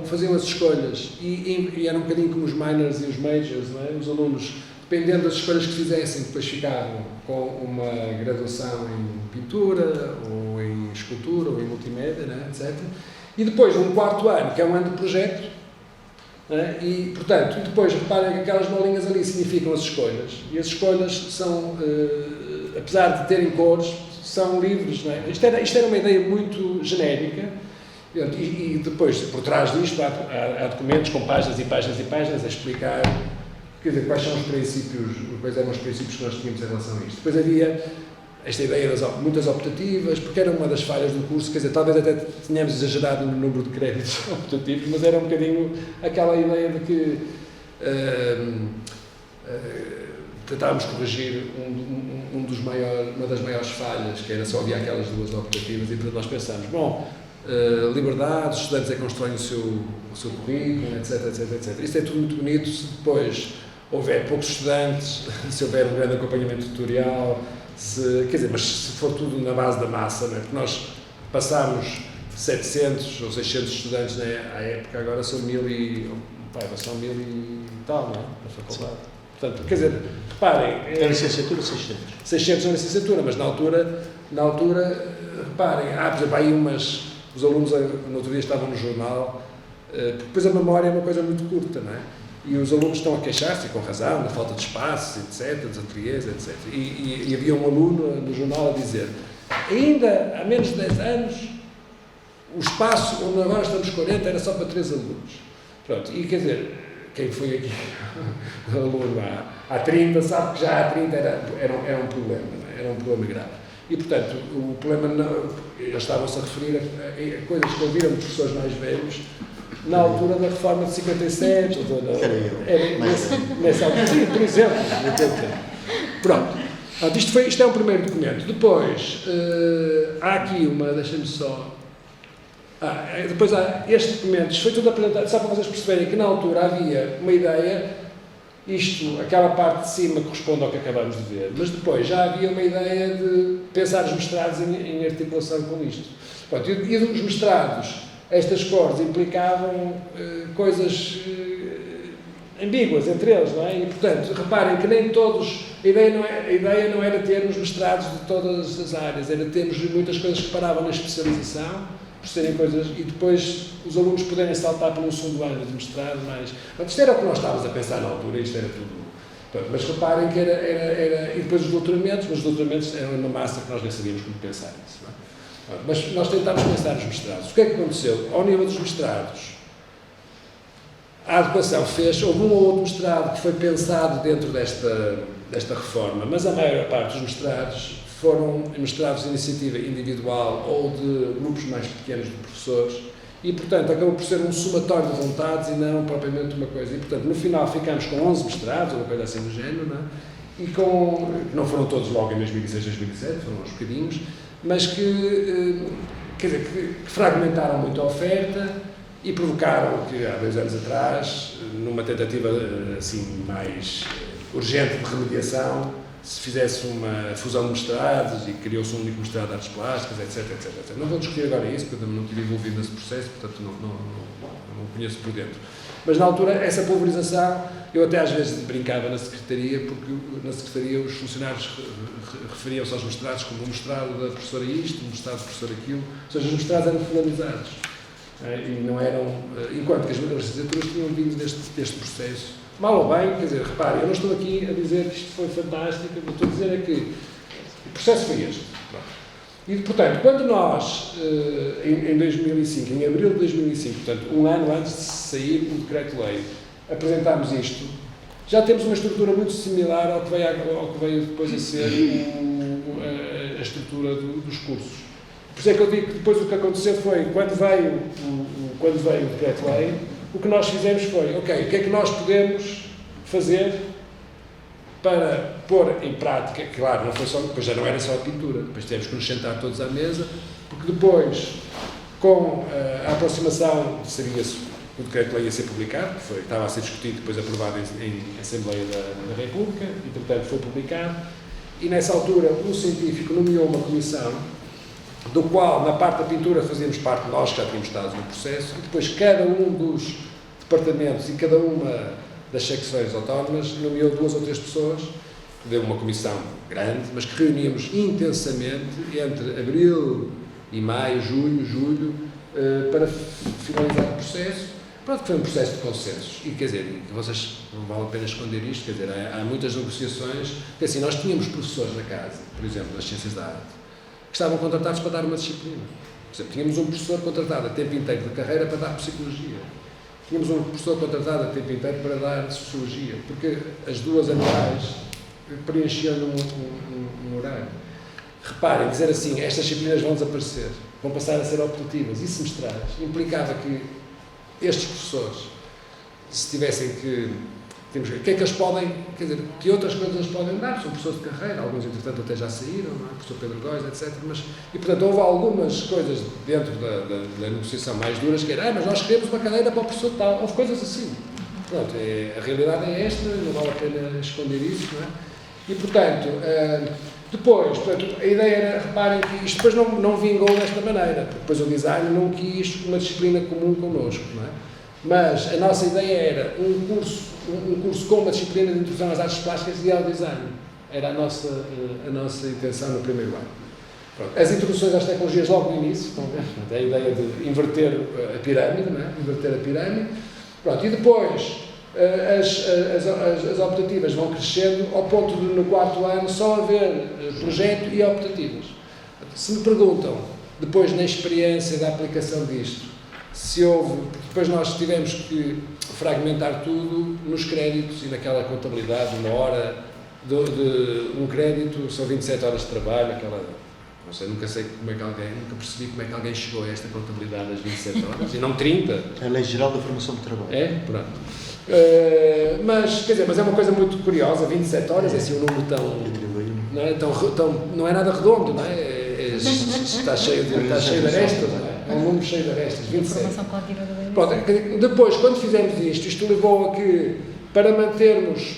faziam as escolhas e era um bocadinho como os minors e os majors, não é? Os alunos dependendo das escolhas que fizessem, depois ficavam com uma graduação em pintura, ou em escultura, ou em multimédia, né, etc. E depois um quarto ano, que é um ano de projeto, né, e, portanto, depois reparem que aquelas bolinhas ali significam as escolhas, e as escolhas são, apesar de terem cores, são livres. Né? Isto era uma ideia muito genérica, e depois, por trás disto, há documentos com páginas e páginas e páginas a explicar, quer dizer, quais são os princípios, quais eram os princípios que nós tínhamos em relação a isto. Depois havia esta ideia das muitas optativas, porque era uma das falhas do curso, quer dizer, talvez até tenhamos exagerado no número de créditos optativos, mas era um bocadinho aquela ideia de que tentávamos corrigir uma das maiores falhas, que era só havia aquelas duas optativas, e portanto nós pensámos, bom, liberdade, os estudantes é que constroem o seu currículo, etc, etc, etc. Isto é tudo muito bonito se depois houver poucos estudantes, se houver um grande acompanhamento tutorial, quer dizer, mas se for tudo na base da massa, não é? Porque nós passámos 700 ou 600 estudantes, né, à época, agora são 1000 e tal, não é? Na faculdade. Portanto, quer dizer, reparem... Na licenciatura, 600. 600 na licenciatura, mas na altura, reparem, por exemplo, há aí os alunos no outro dia estavam no jornal, porque depois a memória é uma coisa muito curta, não é? E os alunos estão a queixar-se, com razão, da falta de espaços, etc., dos ateliês, etc. E havia um aluno no jornal a dizer, ainda há menos de 10 anos, o espaço onde agora estamos 40 era só para 3 alunos. Pronto, e quer dizer, quem foi aqui aluno há 30 sabe que já há 30 era um problema, não é? Era um problema grave. E, portanto, o problema, eles estavam-se a referir a coisas que ouviram de professores mais velhos na altura da reforma de 57, nessa altura, sim, por exemplo. Pronto. Isto é um primeiro documento. Depois, há aqui deixem-me só... depois há este documento, isto foi tudo apresentado, só para vocês perceberem que na altura havia uma ideia, aquela parte de cima corresponde ao que acabamos de ver, mas depois já havia uma ideia de pensar os mestrados em articulação com isto. Pronto, e dos mestrados, estas cores implicavam coisas ambíguas entre eles, não é? E, portanto, reparem que nem todos... A ideia não era termos mestrados de todas as áreas, era termos muitas coisas que paravam na especialização, por serem coisas... E depois os alunos poderem saltar para um segundo ano de mestrado, mas... Isto era o que nós estávamos a pensar na altura, isto era tudo... Mas reparem que era... E depois os doutoramentos, mas os doutoramentos eram uma massa que nós nem sabíamos como pensar nisso, não é? Mas nós tentámos pensar nos mestrados. O que é que aconteceu? Ao nível dos mestrados, a adequação houve um ou outro mestrado que foi pensado dentro desta reforma, mas a maior parte dos mestrados foram mestrados de iniciativa individual ou de grupos mais pequenos de professores e, portanto, acabou por ser um somatório de vontades e não propriamente uma coisa. E, portanto, no final ficámos com 11 mestrados, ou uma coisa assim do género, não é? E não foram todos logo em 2006, 2007, foram uns bocadinhos, mas que fragmentaram muito a oferta e provocaram que, há 2 anos atrás, numa tentativa assim mais urgente de remediação, se fizesse uma fusão de mestrados e criou-se um único mestrado de artes plásticas, etc, etc, etc. Não vou discutir agora isso, porque eu não estive envolvido nesse processo, portanto não conheço por dentro. Mas na altura, essa pulverização, eu até às vezes brincava na Secretaria, porque na Secretaria os funcionários referiam-se aos mestrados como o mestrado da professora isto, o mestrado da professora aquilo, ou seja, os mestrados eram finalizados. E não eram, enquanto que as licenciaturas tinham vindo deste processo. Mal ou bem, quer dizer, reparem, eu não estou aqui a dizer que isto foi fantástico, o que estou a dizer é que o processo foi este. E, portanto, quando nós, em 2005, em abril de 2005, portanto, um ano antes de sair o decreto-lei, apresentámos isto, já temos uma estrutura muito similar ao que veio depois a ser a estrutura dos cursos. Por isso é que eu digo que depois o que aconteceu foi, quando veio o decreto-lei, o que nós fizemos foi, ok, o que é que nós podemos fazer para pôr em prática, claro, depois já não era só a pintura, depois tivemos que nos sentar todos à mesa, porque depois, com a aproximação, sabia-se que o decreto-lei ia ser publicado, estava a ser discutido, depois aprovado em Assembleia da República, e portanto foi publicado, e nessa altura um científico nomeou uma comissão, do qual, na parte da pintura, fazíamos parte nós, que já tínhamos estado no processo, e depois cada um dos departamentos e cada uma das secções autónomas, nomeou 2 ou 3 pessoas, deu uma comissão grande, mas que reuníamos intensamente entre abril e maio, junho, julho, para finalizar o processo. Pronto, foi um processo de consensos. E, quer dizer, vocês não vale a pena esconder isto, quer dizer, há muitas negociações, porque assim, nós tínhamos professores na casa, por exemplo, nas ciências da arte, que estavam contratados para dar uma disciplina. Por exemplo, tínhamos um professor contratado a tempo inteiro de carreira para dar psicologia. Tínhamos um professor contratado a tempo inteiro para dar sociologia, porque as 2 anuais preenchiam um horário. Reparem, dizer assim, estas disciplinas vão desaparecer, vão passar a ser optativas e semestrais, implicava que estes professores, se tivessem que... o que é que eles podem, quer dizer, que outras coisas eles podem dar? São professores de carreira, alguns entretanto até já saíram, não é? O professor Pedro Góes, etc. E portanto houve algumas coisas dentro da negociação mais duras que era, mas nós queremos uma cadeira para o professor de tal, houve coisas assim. Pronto, a realidade é esta, não vale a pena esconder isso, não é? E portanto, depois, portanto, a ideia era, reparem que isto depois não vingou desta maneira, porque depois o design não quis uma disciplina comum connosco, não é? Mas a nossa ideia era um curso com uma disciplina de introdução às artes plásticas e ao design. Era a nossa intenção no primeiro ano. Pronto. As introduções às tecnologias logo no início, estão a ver? Portanto, a ideia de inverter a pirâmide, não é? Inverter a pirâmide. Pronto. E depois as optativas vão crescendo ao ponto de no 4º ano só haver projeto e optativas. Se me perguntam, depois na experiência da aplicação disto, se houve, depois nós tivemos que fragmentar tudo nos créditos e naquela contabilidade, uma hora de um crédito, são 27 horas de trabalho, não sei, nunca percebi como é que alguém chegou a esta contabilidade das 27 horas, e não 30. É a Lei Geral da Formação de Trabalho. É? Pronto. Mas, quer dizer, mas é uma coisa muito curiosa, 27 horas, é assim um número não é nada redondo, não é? Está cheio de arestas, não é? É um número cheio de arestas, 27. Informação contínua da lei. Pronto, depois, quando fizemos isto levou a que, para mantermos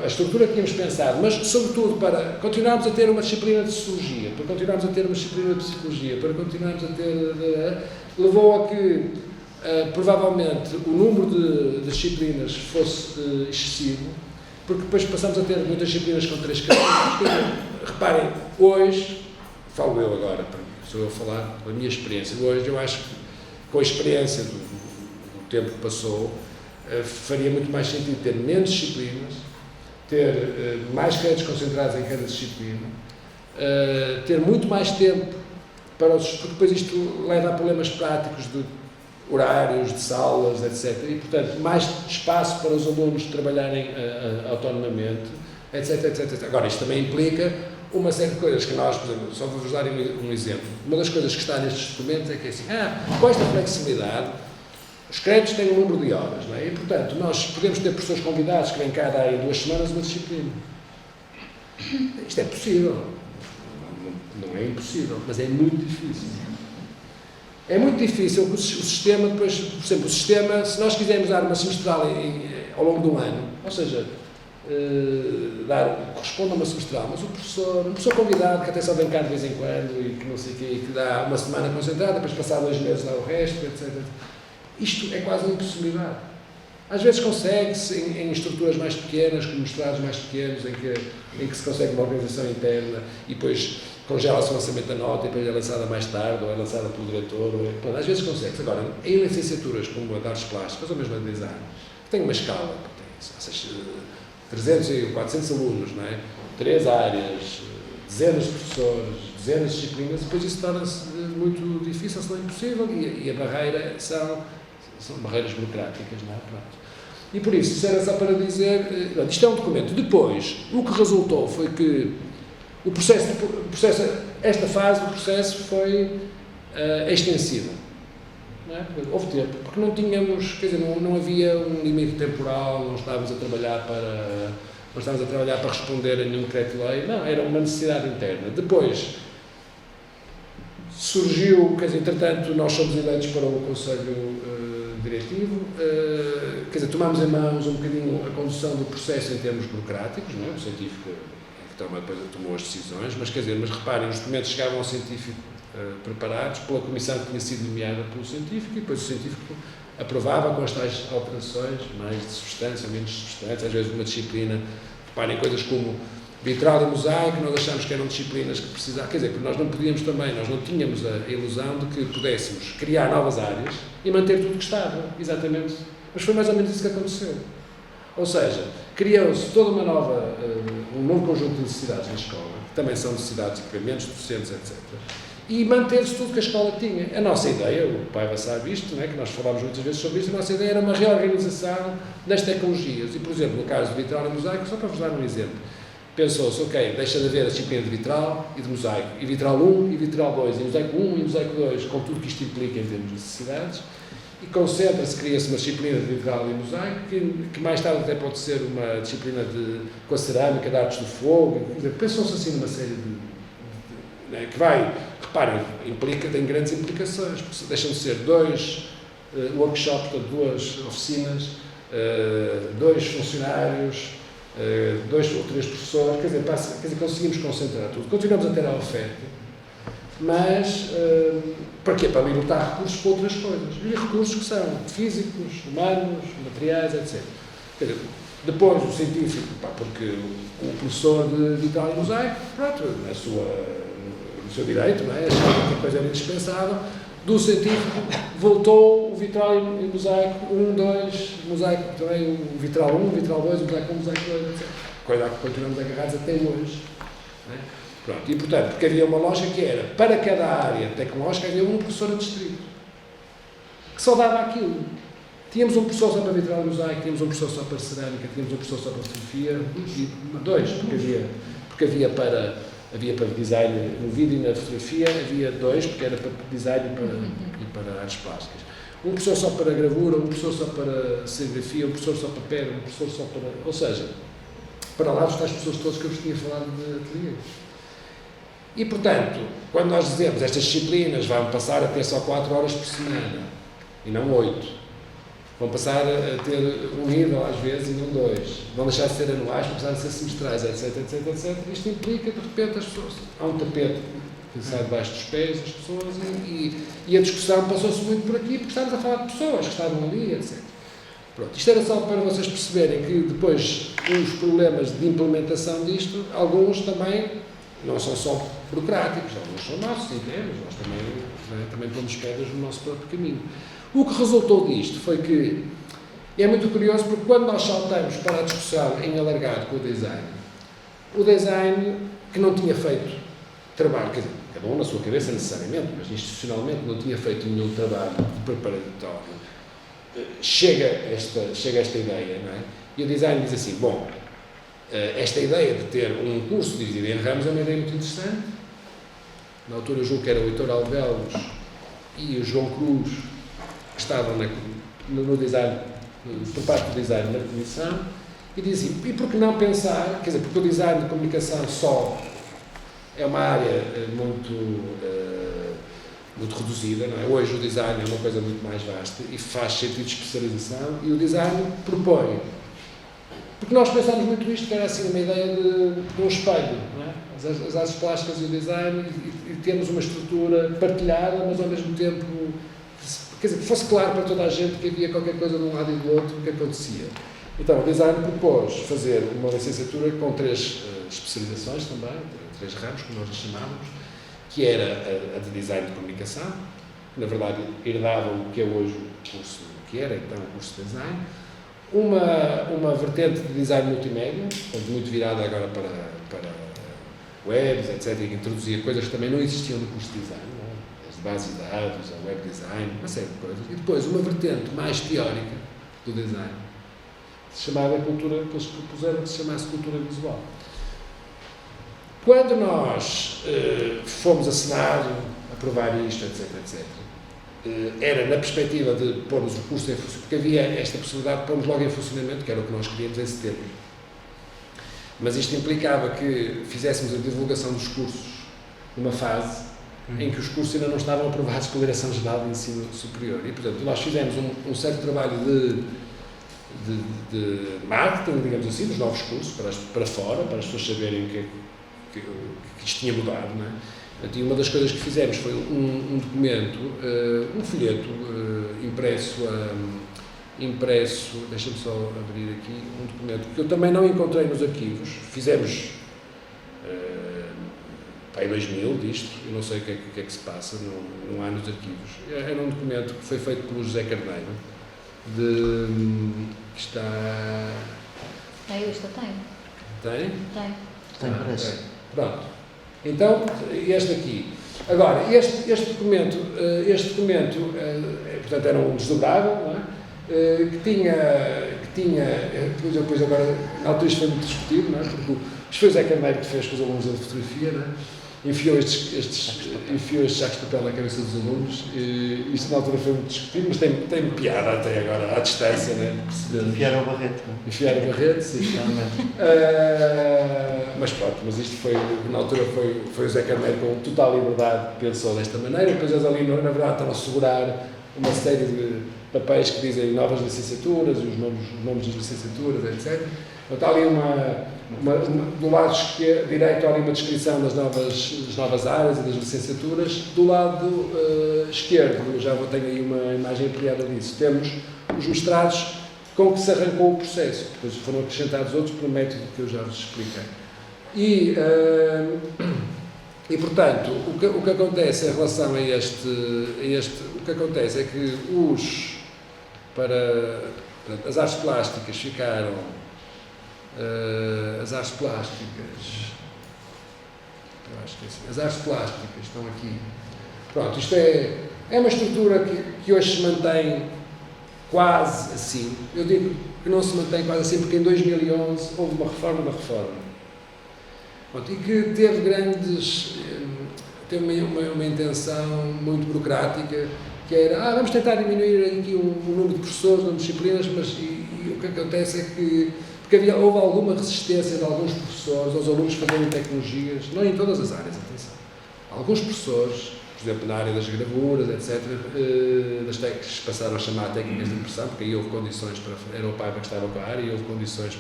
a estrutura que tínhamos pensado, mas, sobretudo, para continuarmos a ter uma disciplina de sociologia, para continuarmos a ter uma disciplina de psicologia, para continuarmos a ter... levou a que, provavelmente, o número de disciplinas fosse excessivo, porque depois passamos a ter muitas disciplinas com 3 capítulos. Reparem, hoje, falo eu agora, sou eu a falar da minha experiência, hoje eu acho que, com a experiência do tempo que passou, faria muito mais sentido ter menos disciplinas, ter mais créditos concentrados em cada disciplina, ter muito mais tempo para porque depois isto leva a problemas práticos de horários, de salas, etc. E, portanto, mais espaço para os alunos trabalharem autonomamente, etc, etc. Agora, isto também implica uma série de coisas que nós, por exemplo, só vou-vos dar um exemplo. Uma das coisas que está nestes documentos é que é assim, com esta flexibilidade, os créditos têm um número de horas, não é? E, portanto, nós podemos ter professores convidados que vêm cá dar em 2 semanas uma disciplina. Isto é possível. Não é impossível, mas é muito difícil. É muito difícil que o sistema, depois, por exemplo, o sistema, se nós quisermos dar uma semestral ao longo do ano, ou seja, corresponde a uma semestral, mas um professor convidado que até só vem cá de vez em quando e que não sei o quê, e que dá uma semana concentrada, depois passar 2 meses dá o resto, etc. Isto é quase uma impossibilidade. Às vezes consegue-se em estruturas mais pequenas, com mestrados mais pequenos, em que se consegue uma organização interna e depois congela-se o lançamento da nota e depois é lançada mais tarde, ou é lançada pelo diretor, às vezes consegue-se. Agora, em licenciaturas como a de artes plásticas, ou mesmo a de design, que tem uma escala, que tem 300 e 400 alunos, não é? 3 áreas, dezenas de professores, dezenas de disciplinas, depois isso torna-se muito difícil, se não impossível, e a barreira são barreiras burocráticas, não é? Pronto. E por isso era só para dizer, isto é um documento. Depois, o que resultou foi que o processo, esta fase do processo foi extensiva. Não é? Houve tempo, porque não tínhamos, quer dizer, não havia um limite temporal, não estávamos a trabalhar para responder a nenhum decreto-lei, não, era uma necessidade interna. Depois surgiu, quer dizer, entretanto, nós somos eleitos para o Conselho Diretivo, quer dizer, tomamos em mãos um bocadinho a condução do processo em termos burocráticos, não é? O científico depois tomou as decisões, mas quer dizer, reparem, os documentos chegavam ao científico preparados pela comissão que tinha sido nomeada pelo científico e depois o científico aprovava com as tais alterações, mais de substância, menos de substância, às vezes uma disciplina, reparem, coisas como vitral e mosaico, nós achámos que eram disciplinas que precisavam, quer dizer, que nós não podíamos também, nós não tínhamos a ilusão de que pudéssemos criar novas áreas e manter tudo que estava, exatamente, mas foi mais ou menos isso que aconteceu. Ou seja, criou-se toda uma nova, um novo conjunto de necessidades na escola, que também são necessidades de equipamentos, docentes, etc. E manter-se tudo que a escola tinha. A nossa ideia, o Paiva sabe isto, não é? Que nós falámos muitas vezes sobre isto, a nossa ideia era uma reorganização das tecnologias. E, por exemplo, no caso de vitral e mosaico, só para vos dar um exemplo, pensou-se, ok, deixa de haver a disciplina de vitral e de mosaico, e vitral 1 e vitral 2, e mosaico 1 e mosaico 2, com tudo que isto implica em termos de necessidades, e concentra-se, cria-se uma disciplina de vitral e mosaico, que mais tarde até pode ser uma disciplina com a cerâmica, de artes do fogo, pensou-se assim numa série né, que vai, reparem, tem grandes implicações, porque deixam de ser 2 workshops, portanto 2 oficinas, 2 funcionários, 2 ou 3 professores, quer dizer, conseguimos concentrar tudo. Continuamos a ter a oferta, mas para quê? Para libertar recursos para outras coisas. E recursos que são físicos, humanos, materiais, etc. Quer dizer, depois o científico, porque o professor de vitral e mosaico, pronto, no seu direito, não é? Achava que a coisa era indispensável. Do científico voltou o vitral e o mosaico 1, 2, mosaico também, o vitral 1, o vitral 2, o mosaico 1, o mosaico 2, etc. Coisa a que continuamos agarrados até hoje. Não é? Pronto, e portanto, porque havia uma lógica que era, para cada área tecnológica havia um professor a distrito, que só dava aquilo. Tínhamos um professor só para vitral e mosaico, tínhamos um professor só para cerâmica, tínhamos um professor só para fotografia, e 2, porque havia para design no vídeo e na fotografia, havia 2, porque era para design e para artes plásticas. Um professor só para gravura, um professor só para serigrafia, um professor só para pedra, um professor só para... Ou seja, para lá estão as pessoas todas que eu vos tinha falado de ateliê. E, portanto, quando nós dizemos estas disciplinas vão passar a ter só 4 horas por semana, e não 8, vão passar a ter um nível às vezes e não 2, vão deixar de ser anuais, vão passar a ser semestrais, etc, etc, etc. Isto implica, de repente, as pessoas... Há um tapete que sai debaixo dos pés das pessoas e a discussão passou-se muito por aqui, porque estamos a falar de pessoas que estavam ali, etc. Pronto, isto era só para vocês perceberem que depois os problemas de implementação disto, alguns também não são só burocráticos, alguns são nossos, entendemos, nós também pomos pedras no nosso próprio caminho. O que resultou disto foi que, é muito curioso, porque quando nós saltamos para a discussão em alargado com o design que não tinha feito trabalho, quer dizer, cada um na sua cabeça necessariamente, mas institucionalmente não tinha feito nenhum trabalho de preparatório, chega esta ideia, não é? E o design diz assim, bom, esta ideia de ter um curso dividido em ramos é uma ideia muito interessante. Na altura eu julgo que era o Heitor Alvelos e o João Cruz, que estavam no design, por parte do design na comissão, e diziam, e por que não pensar, quer dizer, porque o design de comunicação só é uma área muito reduzida, não é? Hoje o design é uma coisa muito mais vasta e faz sentido de especialização, e o design propõe. Porque nós pensámos muito isto, que era assim uma ideia de um espelho, não é? As artes plásticas e o design, e temos uma estrutura partilhada, mas ao mesmo tempo, quer dizer, que fosse claro para toda a gente que havia qualquer coisa de um lado e do outro que acontecia. Então, o design propôs fazer uma licenciatura com 3 especializações também, 3 ramos, como nós lhe chamávamos, que era a de design de comunicação, que na verdade herdava o que é hoje o curso, que era então o curso de design, uma vertente de design multimédia, muito virada agora para webs, etc., que introduzia coisas que também não existiam no curso de design, não é? As bases de dados, a web design, uma série de coisas. E depois uma vertente mais teórica do design, que se chamava cultura, que eles propuseram que se chamasse cultura visual. Quando nós fomos a Senado aprovar isto, etc., etc., era na perspectiva de pormos o curso em funcionamento, porque havia esta possibilidade de pormos logo em funcionamento, que era o que nós queríamos em setembro. Mas isto implicava que fizéssemos a divulgação dos cursos numa fase em que os cursos ainda não estavam aprovados pela Direção-Geral de Ensino Superior. E, portanto, nós fizemos um certo trabalho de marketing, digamos assim, dos novos cursos, para fora, para as pessoas saberem que isto tinha mudado, não é? E uma das coisas que fizemos foi um documento, um folheto impresso, deixa-me só abrir aqui, um documento que eu também não encontrei nos arquivos, fizemos em 2000 disto, eu não sei o que é que se passa, não há nos arquivos. Era um documento que foi feito pelo José Carneiro, que está... Isto eu tenho. Tem? Tem. Tem, parece. Pronto. Então, este aqui. Agora, este documento, portanto, era um desdobrável, não é? Que tinha, depois agora, na altura isto foi muito discutido, não é? Porque isto foi o Zé Carneiro que fez com os alunos a fotografia, não é? Enfiou estes sacos de papel na cabeça dos alunos, e isto na altura foi muito discutido, mas tem piada até agora, à distância, não é? Enfiar ao Barreto. Enfiar o Barreto, sim. Mas pronto, mas isto foi, na altura foi o Zé Carneiro com total liberdade que pensou desta maneira, depois eles ali, na verdade, estão a segurar uma série de papéis que dizem novas licenciaturas, e os nomes das licenciaturas, etc. Então está ali do lado direito há ali uma descrição das novas áreas e das licenciaturas. Do lado esquerdo, já tenho aí uma imagem ampliada disso, temos os mestrados com que se arrancou o processo. Depois foram acrescentados outros pelo método que eu já vos expliquei. E portanto, o que acontece em relação a este, o que acontece é que as artes plásticas ficaram, as artes plásticas estão aqui. Pronto, isto é uma estrutura que hoje se mantém quase assim. Eu digo que não se mantém quase assim porque em 2011 houve uma reforma da reforma. Pronto, e que teve uma intenção muito burocrática, que era, vamos tentar diminuir aqui o número de professores nas disciplinas, mas o que acontece é que, porque houve alguma resistência de alguns professores aos alunos fazerem tecnologias, não em todas as áreas, atenção. Alguns professores, por exemplo, na área das gravuras, etc., das técnicas passaram a chamar técnicas de impressão, porque aí houve condições era o pai que estava com a área, e houve condições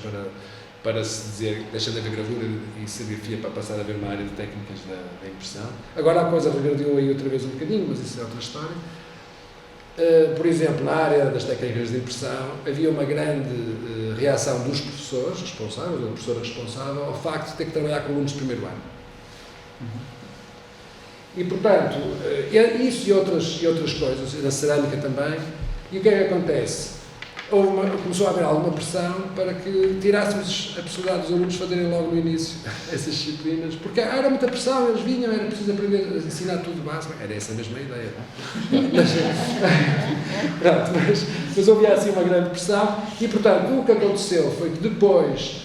para se dizer, deixa de haver gravura e serigrafia para passar a haver uma área de técnicas da impressão. Agora a coisa regrediu aí outra vez um bocadinho, mas isso é outra história. Por exemplo, na área das técnicas de impressão, havia uma grande reação dos professores responsáveis, ou da professora responsável, ao facto de ter que trabalhar com alunos de primeiro ano. E, portanto, isso e outras coisas, na cerâmica também. E o que é que acontece? Começou a haver alguma pressão para que tirássemos a possibilidade dos alunos fazerem logo no início essas disciplinas, porque era muita pressão, eles vinham, era preciso aprender a ensinar tudo básico, era essa a mesma ideia. Mas havia assim uma grande pressão e, portanto, o que aconteceu foi que depois,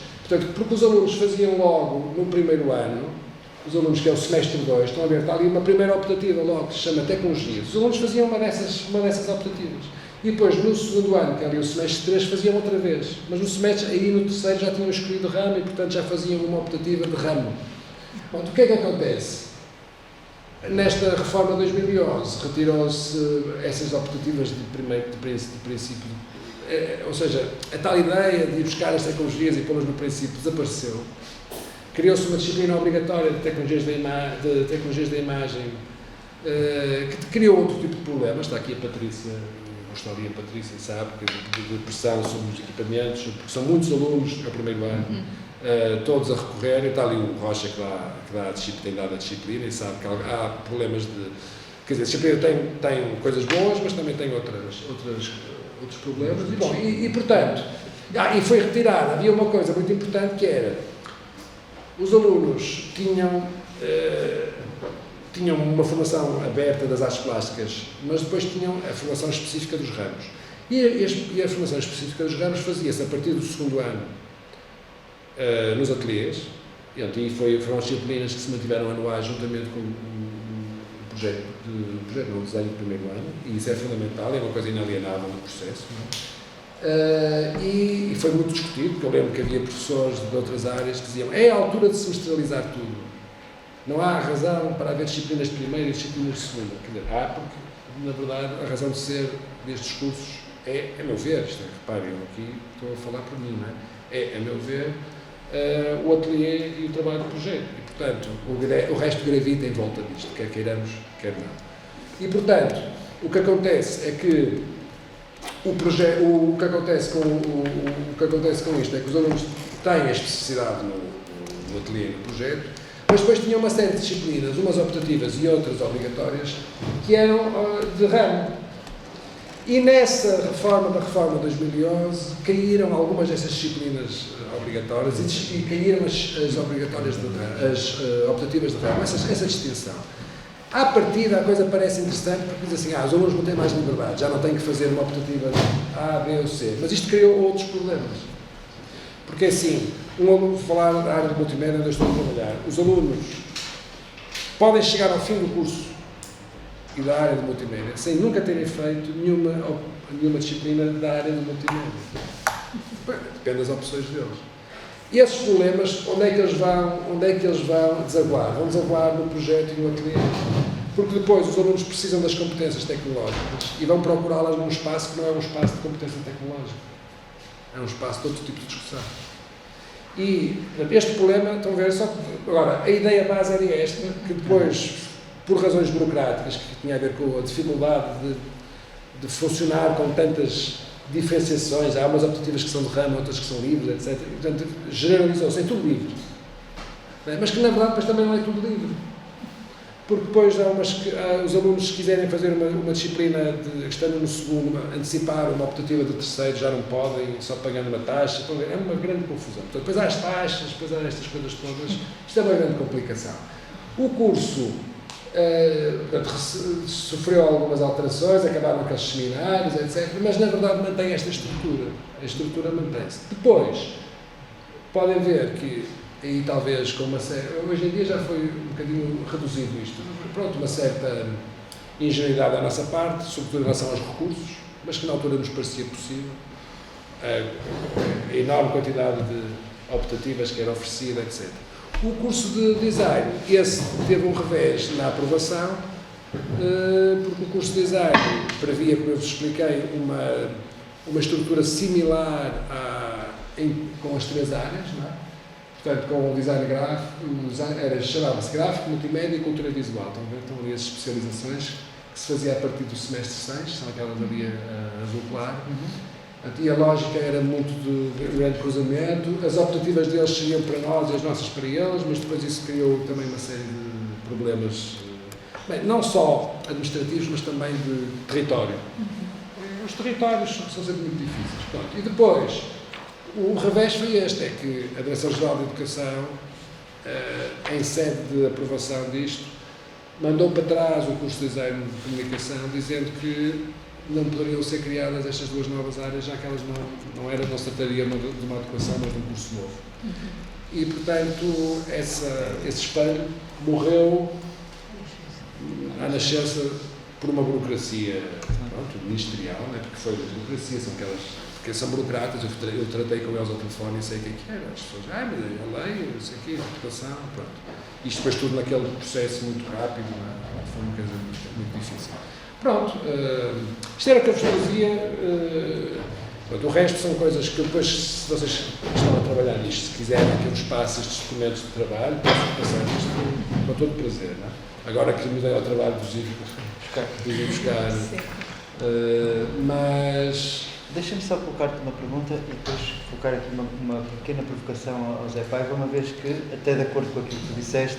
porque os alunos faziam logo no primeiro ano, os alunos que é o semestre 2, estão a ver, está ali uma primeira optativa logo, que se chama Tecnologia, os alunos faziam uma dessas optativas. E depois, no segundo ano, que era o semestre 3, faziam outra vez. Mas no semestre, aí no terceiro, já tinham escolhido ramo e, portanto, já faziam uma optativa de ramo. Bom, o que é que acontece? Nesta reforma de 2011, retirou-se essas optativas de princípio. Ou seja, a tal ideia de ir buscar as tecnologias e pô-las no princípio desapareceu. Criou-se uma disciplina obrigatória de tecnologias da imagem que criou outro tipo de problemas. Está aqui a Patrícia. Está ali a Patrícia, sabe, de pressão sobre os equipamentos, porque são muitos alunos no primeiro ano, todos a recorrer, e está ali o Rocha tem dado a disciplina e sabe que há problemas de... Quer dizer, a disciplina tem coisas boas, mas também tem outros problemas. E, bom, portanto, e foi retirada. Havia uma coisa muito importante que era, os alunos tinham uma formação aberta das artes plásticas, mas depois tinham a formação específica dos ramos. E a formação específica dos ramos fazia-se a partir do segundo ano nos ateliês, e foram as disciplinas que se mantiveram anuais juntamente com o projeto no desenho do primeiro ano, e isso é fundamental, é uma coisa inalienável no processo. E foi muito discutido, porque eu lembro que havia professores de outras áreas que diziam é a altura de semestralizar tudo. Não há razão para haver disciplinas de primeira e disciplinas de segunda. Quer dizer, porque, na verdade, a razão de ser destes cursos a meu ver, reparem, eu aqui estou a falar por mim, não é? A meu ver, o ateliê e o trabalho de projeto. E, Portanto, o resto gravita em volta disto, quer queiramos, quer não. E, portanto, o que acontece é que o que acontece com isto é que os alunos têm a especificidade no ateliê, no projeto, mas depois tinham uma série de disciplinas, umas optativas e outras obrigatórias, que eram de ramo. E nessa reforma da reforma de 2011, caíram algumas dessas disciplinas obrigatórias e caíram as obrigatórias as optativas de ramo, essa distinção. À partida, a coisa parece interessante porque diz assim, os alunos vão ter mais liberdade, já não têm que fazer uma optativa A, B ou C. Mas isto criou outros problemas. Porque assim, um aluno, falar da área de multimédia onde eu estou a trabalhar, os alunos podem chegar ao fim do curso e da área de multimédia sem nunca terem feito nenhuma disciplina da área de multimédia. Bem, depende das opções deles. E esses problemas, onde é que eles vão desaguar? Vão desaguar no projeto e no ateliê. Porque depois os alunos precisam das competências tecnológicas e vão procurá-las num espaço que não é um espaço de competência tecnológica. É um espaço de outro tipo de discussão. E este problema, estão a ver, agora, a ideia base era esta, que depois, por razões burocráticas, que tinha a ver com a dificuldade de funcionar com tantas diferenciações, há umas optativas que são de ramo, outras que são livres, etc. E, portanto, generalizou-se, é tudo livre. Mas que, na verdade, depois também não é tudo livre. Porque depois os alunos, se quiserem fazer uma disciplina estando no segundo, antecipar uma optativa de terceiro, já não podem, só pagando uma taxa. É uma grande confusão. Portanto, depois há as taxas, depois há estas coisas todas. Isto é uma grande complicação. O curso sofreu algumas alterações, acabaram aqueles seminários, etc. Mas, na verdade, mantém esta estrutura. A estrutura mantém-se. Depois, podem ver que e talvez com uma série... Hoje em dia já foi um bocadinho reduzido isto. Pronto, uma certa ingenuidade da nossa parte, sobretudo em relação aos recursos, mas que na altura nos parecia possível. A enorme quantidade de optativas que era oferecida, etc. O curso de design, esse teve um revés na aprovação, porque o curso de design previa, como eu vos expliquei, uma estrutura similar com as três áreas, não é? Portanto, com o design gráfico, chamava-se gráfico, multimédia e cultura visual. Estão ali as especializações que se fazia a partir do semestre 6, são aquelas ali azul claro. E a lógica era muito de grande cruzamento. As optativas deles seriam para nós e as nossas para eles, mas depois isso criou também uma série de problemas, não só administrativos, mas também de território. Os territórios são sempre muito difíceis. Pronto. E depois, o revés foi este, é que a Direção-Geral de Educação, em sede de aprovação disto, mandou para trás o curso de Design de Comunicação, dizendo que não poderiam ser criadas estas duas novas áreas, já que elas não se trataria de uma adequação, mas de um curso novo. E, portanto, esse espelho morreu à nascença por uma burocracia ministerial, né? Porque foi a burocracia, são aquelas que são burocratas, eu tratei com eles ao telefone e sei o que era. As pessoas, mas a lei, não sei o quê, a reputação, pronto. Isto depois tudo naquele processo muito rápido, não é? Foi uma coisa muito difícil. Pronto, isto era o que eu vos trazia. O resto são coisas que depois, se vocês estão a trabalhar nisto, se quiserem que eu vos passe estes documentos de trabalho, posso passar isto com todo prazer, não é? Agora que me dei ao trabalho de ir buscar. Mas... Deixa-me só colocar-te uma pergunta e depois colocar aqui uma pequena provocação ao Zé Paiva, uma vez que, até de acordo com aquilo que tu disseste,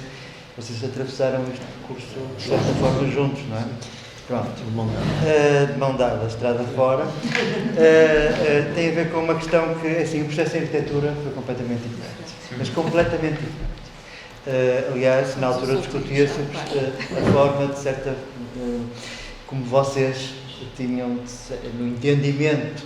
vocês atravessaram este percurso de certa forma juntos, não é? Pronto. De mão dada, estrada fora. Tem a ver com uma questão que, assim, o processo de arquitetura foi completamente diferente. Mas completamente diferente. Aliás, na altura discutia-se a forma de certa... como vocês tinham, no entendimento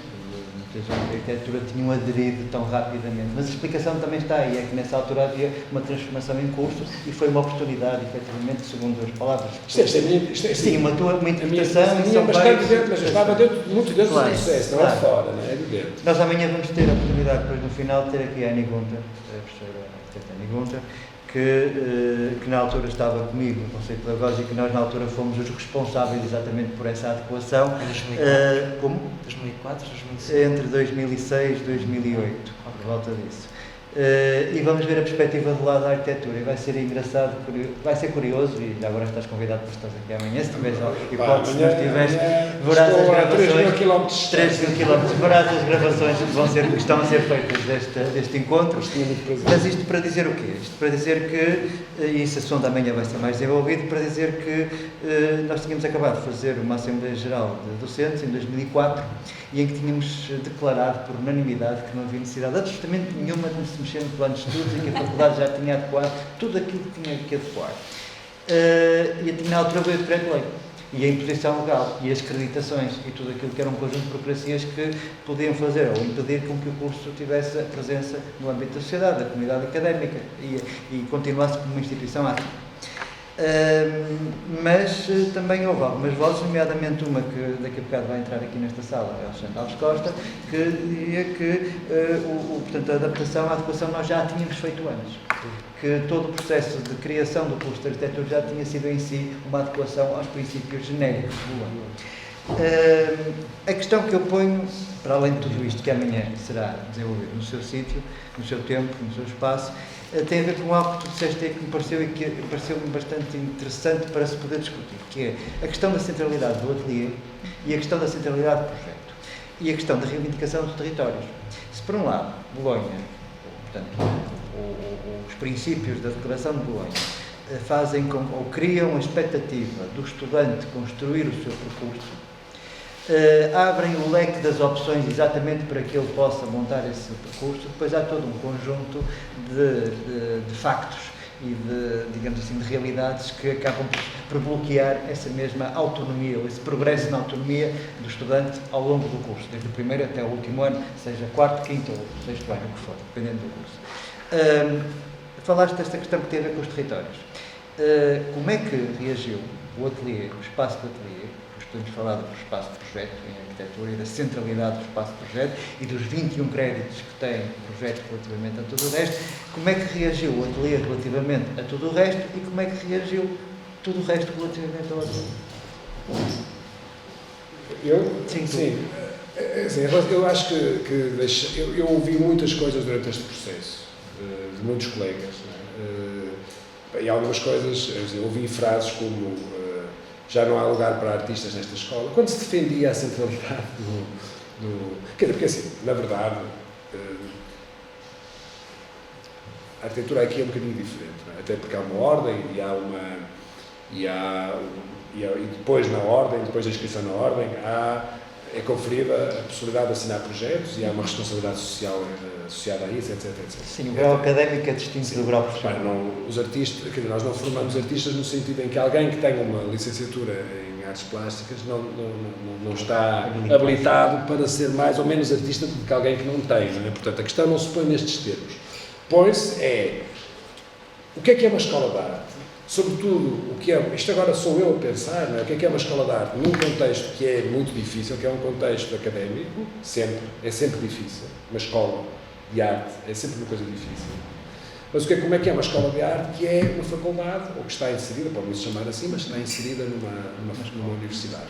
da arquitetura, tinham aderido tão rapidamente. Mas a explicação também está aí, é que nessa altura havia uma transformação em curso e foi uma oportunidade, efetivamente, segundo as palavras. Sim, uma interpretação. Mas estava muito dentro do processo, não é de fora, não é de dentro. Nós amanhã vamos ter a oportunidade, depois no final, de ter aqui a Annie Gunter, a professora Annie Gunter, que na altura estava comigo no Conselho Pedagógico e que nós na altura fomos os responsáveis exatamente por essa adequação. Em 2004? 2004, 2005? Entre 2006 e 2008, por volta disso. E vamos ver a perspectiva do lado da arquitetura e vai ser engraçado, vai ser curioso, e já agora estás convidado para estar aqui amanhã, se tiveres hipótese, se não estiveres, verás as gravações, 3 mil quilómetros, verás as gravações que estão a ser feitas deste encontro. Mas isto para dizer o quê? Isto para dizer que, e esse assunto amanhã vai ser mais desenvolvido, para dizer que nós tínhamos acabado de fazer uma Assembleia Geral de Docentes em 2004 e em que tínhamos declarado por unanimidade que não havia necessidade absolutamente nenhuma de se mexer no plano de estudos e que a faculdade já tinha adequado tudo aquilo que tinha que adequar. E na altura veio o decreto-lei e a imposição legal e as acreditações e tudo aquilo que era um conjunto de burocracias que podiam fazer ou impedir com que o curso tivesse a presença no âmbito da sociedade, da comunidade académica e continuasse como uma instituição ativa. Mas também houve algumas vozes, nomeadamente uma que daqui a bocado vai entrar aqui nesta sala, é o Alexandre Alves Costa, que dizia que portanto, a adaptação, a adequação nós já a tínhamos feito antes, que todo o processo de criação do curso de arquitetura já tinha sido em si uma adequação aos princípios genéricos do ano. A questão que eu ponho, para além de tudo isto que amanhã será desenvolvido no seu sítio, no seu tempo, no seu espaço, tem a ver com algo que tu disseste aí que me pareceu e que pareceu-me bastante interessante para se poder discutir, que é a questão da centralidade do ateliê e a questão da centralidade do projeto e a questão da reivindicação dos territórios. Se por um lado, Bolonha, portanto, os princípios da Declaração de Bolonha fazem ou criam a expectativa do estudante construir o seu percurso, abrem o leque das opções exatamente para que ele possa montar esse percurso, depois há todo um conjunto de factos e de, digamos assim, de realidades que acabam por bloquear essa mesma autonomia, ou esse progresso na autonomia do estudante ao longo do curso, desde o primeiro até o último ano, seja quarto, quinto ou sexto ano, o que for, dependendo do curso. Falaste desta questão que tem a ver com os territórios. Como é que reagiu o ateliê, o espaço do ateliê? Podemos falar do espaço de projeto em arquitetura e da centralidade do espaço de projeto e dos 21 créditos que tem o projeto relativamente a tudo o resto. Como é que reagiu o ateliê relativamente a tudo o resto e como é que reagiu tudo o resto relativamente ao ateliê? Sim. Eu acho que eu ouvi muitas coisas durante este processo, de muitos colegas, não é? E algumas coisas, eu ouvi frases como já não há lugar para artistas nesta escola, quando se defendia a centralidade Quer dizer, porque assim, na verdade, a arquitetura aqui é um bocadinho diferente, não é? Até porque há uma ordem e depois na ordem, depois da inscrição na ordem, é conferida a possibilidade de assinar projetos e há uma responsabilidade social associada a isso, etc. Sim, o grau académico é distinto do grau profissional. Os artistas, quer dizer, nós não formamos artistas no sentido em que alguém que tenha uma licenciatura em artes plásticas não está habilitado para ser mais ou menos artista do que alguém que não tem, não é? Portanto, a questão não se põe nestes termos. Põe-se o que é uma escola de arte? Sobretudo, isto agora sou eu a pensar, não é? O que é uma escola de arte num contexto que é muito difícil, que é um contexto académico, é sempre difícil. Uma escola de arte é sempre uma coisa difícil. Mas como é que é uma escola de arte que é uma faculdade, ou que está inserida, pode-não se chamar assim, mas está inserida numa universidade.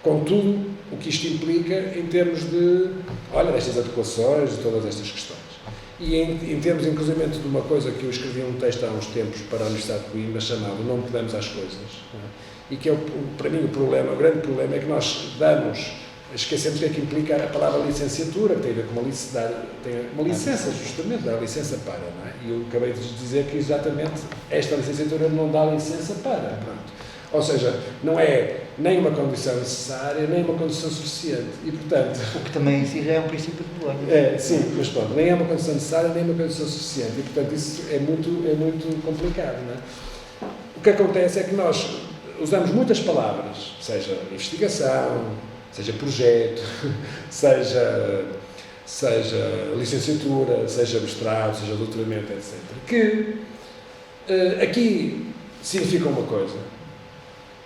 Com tudo o que isto implica em termos destas adequações, de todas estas questões. E em termos, inclusive, de uma coisa que eu escrevi um texto há uns tempos para a Universidade de Coimbra, chamado Não Podemos às Coisas, não é? E que para mim o grande problema é que nós esquecemos o que é que implica a palavra licenciatura, que tem a ver com uma licença, justamente, dá licença para, não é? E eu acabei de dizer que exatamente esta licenciatura não dá licença para, pronto. Ou seja, não é nem uma condição necessária, nem uma condição suficiente. E, portanto... O que também em si já é um princípio de Bolonha. Sim, mas pronto, nem é uma condição necessária, nem uma condição suficiente. E, portanto, isso é muito complicado, não é? O que acontece é que nós usamos muitas palavras, seja investigação, seja projeto, seja licenciatura, seja mestrado, seja doutoramento, etc., que aqui significam uma coisa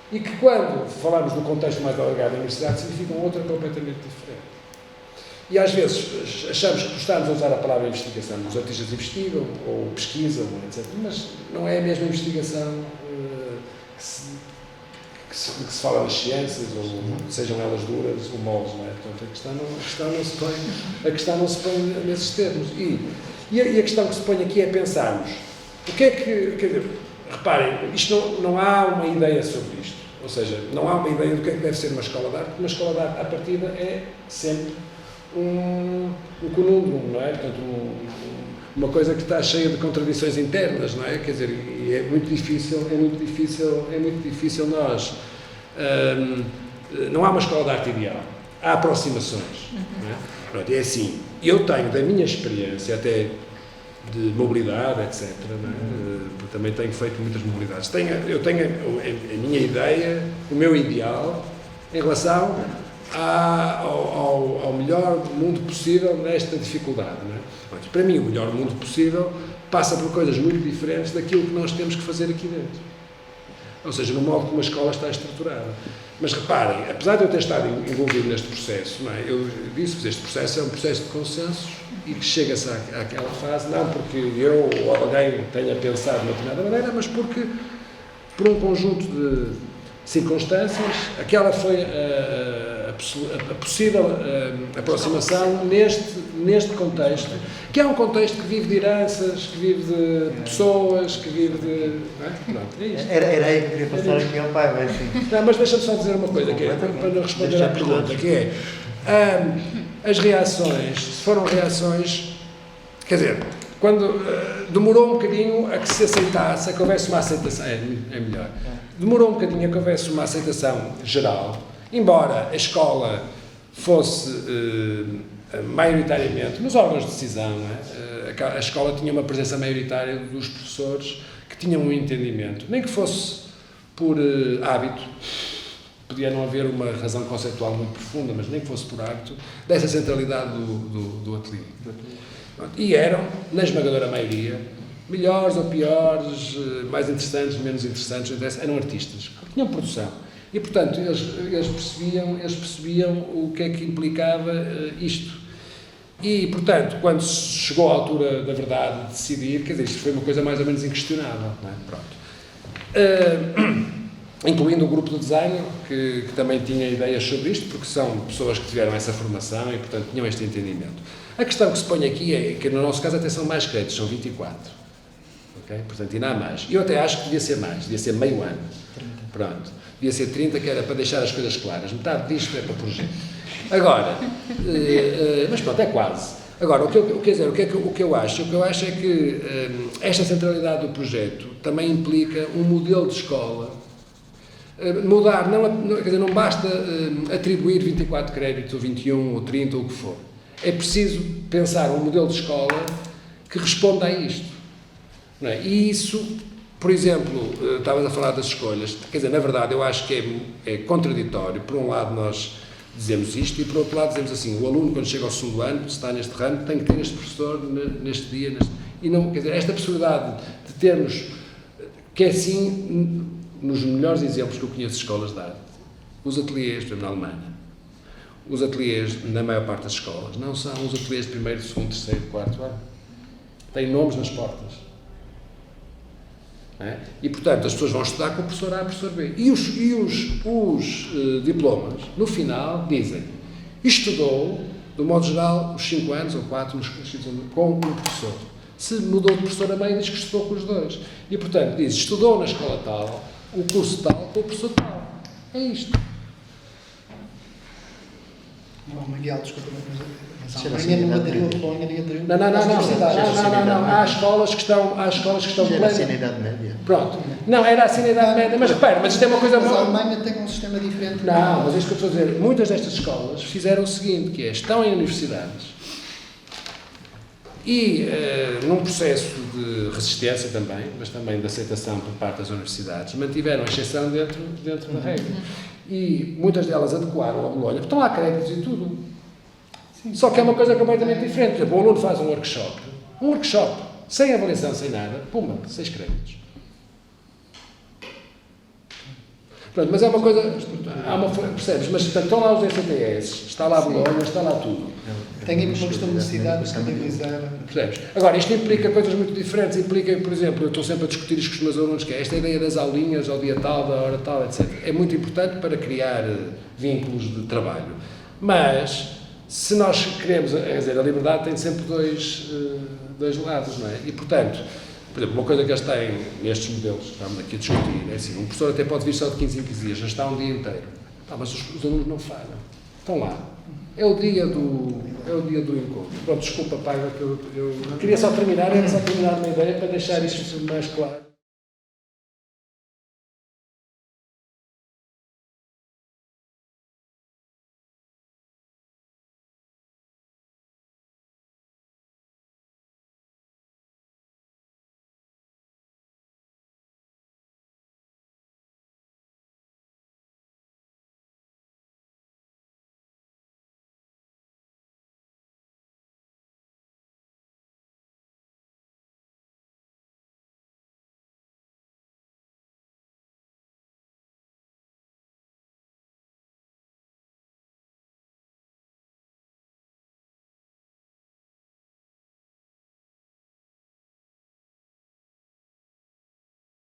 e que quando falamos no contexto mais alargado da universidade significam outra completamente diferente. E às vezes achamos que estamos a usar a palavra investigação, os artistas investigam ou pesquisam, etc., mas não é a mesma investigação que se fala nas ciências, ou sejam elas duras ou moles, não é? Portanto, a questão não se põe nesses termos. E E a questão que se põe aqui é pensarmos, o que é que, quer dizer, reparem, isto não há uma ideia sobre isto, ou seja, não há uma ideia do que é que deve ser uma escola de arte, porque uma escola de arte, à partida, é sempre um conundrum, não é? Portanto, uma coisa que está cheia de contradições internas, não é? Quer dizer, e é muito difícil nós... não há uma escola de arte ideal, há aproximações, não é? Pronto, é assim, eu tenho da minha experiência, até de mobilidade, etc., não é? Porque também tenho feito muitas mobilidades, eu tenho a minha ideia, o meu ideal, em relação ao melhor mundo possível nesta dificuldade, não é? Pronto, para mim, o melhor mundo possível passa por coisas muito diferentes daquilo que nós temos que fazer aqui dentro. Ou seja, no modo como a escola está estruturada. Mas reparem, apesar de eu ter estado envolvido neste processo, não é? Eu disse-vos, este processo é um processo de consensos e que chega-se àquela fase, não porque eu ou alguém tenha pensado de uma determinada maneira, mas porque, por um conjunto de circunstâncias, aquela foi a possível aproximação neste contexto, que é um contexto que vive de heranças, que vive de pessoas, que vive de... Não é? Pronto, é isto. Era aí que eu queria passar aqui ao pai, mas sim. Não, mas deixa-me só dizer uma coisa, que é, para não responder à pergunta, que é, as reações, se foram reações, quer dizer, quando demorou um bocadinho a que se aceitasse, a que houvesse uma aceitação, é melhor, demorou um bocadinho a que houvesse uma aceitação geral, embora a escola fosse maioritariamente nos órgãos de decisão, não é? A escola tinha uma presença maioritária dos professores que tinham um entendimento, nem que fosse por hábito, podia não haver uma razão conceitual muito profunda, mas nem que fosse por hábito, dessa centralidade do ateliê. E eram, na esmagadora maioria, melhores ou piores, mais interessantes, menos interessantes, eram artistas, tinham produção. E, portanto, eles percebiam o que é que implicava isto. E, portanto, quando chegou à altura da verdade de decidir, quer dizer, isto foi uma coisa mais ou menos inquestionável, não é? Pronto. Incluindo o grupo de design, que também tinha ideias sobre isto, porque são pessoas que tiveram essa formação e, portanto, tinham este entendimento. A questão que se põe aqui é que, no nosso caso, até são mais créditos, são 24. Okay? Portanto, ainda há mais. Eu até acho que devia ser mais, devia ser meio ano. Pronto. Devia ser 30, que era para deixar as coisas claras. Metade disto é para projeto. Agora, mas pronto, é quase. Agora, o que eu acho é que esta centralidade do projeto também implica um modelo de escola. Mudar, quer dizer, não basta atribuir 24 créditos, ou 21, ou 30, ou o que for. É preciso pensar um modelo de escola que responda a isto. Não é? E isso, por exemplo, estavas a falar das escolhas, quer dizer, na verdade, eu acho que é contraditório. Por um lado, nós dizemos isto, e por outro lado, dizemos assim: o aluno, quando chega ao segundo ano, se está neste ramo, tem que ter este professor neste dia. E não, quer dizer, esta possibilidade de termos, que é assim, nos melhores exemplos que eu conheço de escolas de arte, os ateliês, por exemplo, na Alemanha, os ateliês, na maior parte das escolas, não são os ateliês de primeiro, segundo, terceiro, quarto ano. Têm nomes nas portas. É? E, portanto, as pessoas vão estudar com o professor A e o professor B. E os diplomas, no final, dizem: estudou, do modo geral, os 5 anos ou 4 com um professor. Se mudou de professor a meio, diz que estudou com os dois. E, portanto, diz: estudou na escola tal, o curso tal, com o professor tal. É isto. Bom, Miguel, desculpa, mas a Alemanha não aderiu a Polónia nem aderiu. Não. Há escolas que estão Era assim na Idade Média. Pronto. Não, era assim na Idade Média, mas repara, mas isto é uma coisa... Mas a Alemanha tem um sistema diferente. Não, mas é isto que eu estou a dizer. Muitas destas escolas fizeram o seguinte, que é, estão em universidades e num processo de resistência também, mas também de aceitação por parte das universidades, mantiveram a exceção dentro da regra. E muitas delas adequaram a Bolonha, estão lá créditos e tudo. Sim. Só que é uma coisa completamente diferente. Por exemplo, o aluno faz um workshop, sem avaliação, sem nada, pumba, 6 créditos. Pronto, mas é uma coisa, percebes? Mas portanto, estão lá os ECTS, está lá a Bolonha, está lá tudo. Tem aí uma questão de necessidade de estabilizar. Percebes? Agora, isto implica coisas muito diferentes. Implica, por exemplo, eu estou sempre a discutir isto com os meus alunos, que é esta ideia das aulinhas, ao dia tal, da hora tal, etc. É muito importante para criar vínculos de trabalho. Mas Se nós queremos, quer dizer, a liberdade tem sempre dois lados, não é? E, portanto, por exemplo, uma coisa que eles têm nestes modelos, que estamos aqui a discutir, é assim, um professor até pode vir só de 15 em 15 dias, já está um dia inteiro. Mas os alunos não falham. Estão lá. É o dia do encontro. Pronto, desculpa, Paiva, que eu queria só terminar, era só terminar uma ideia para deixar isto mais claro.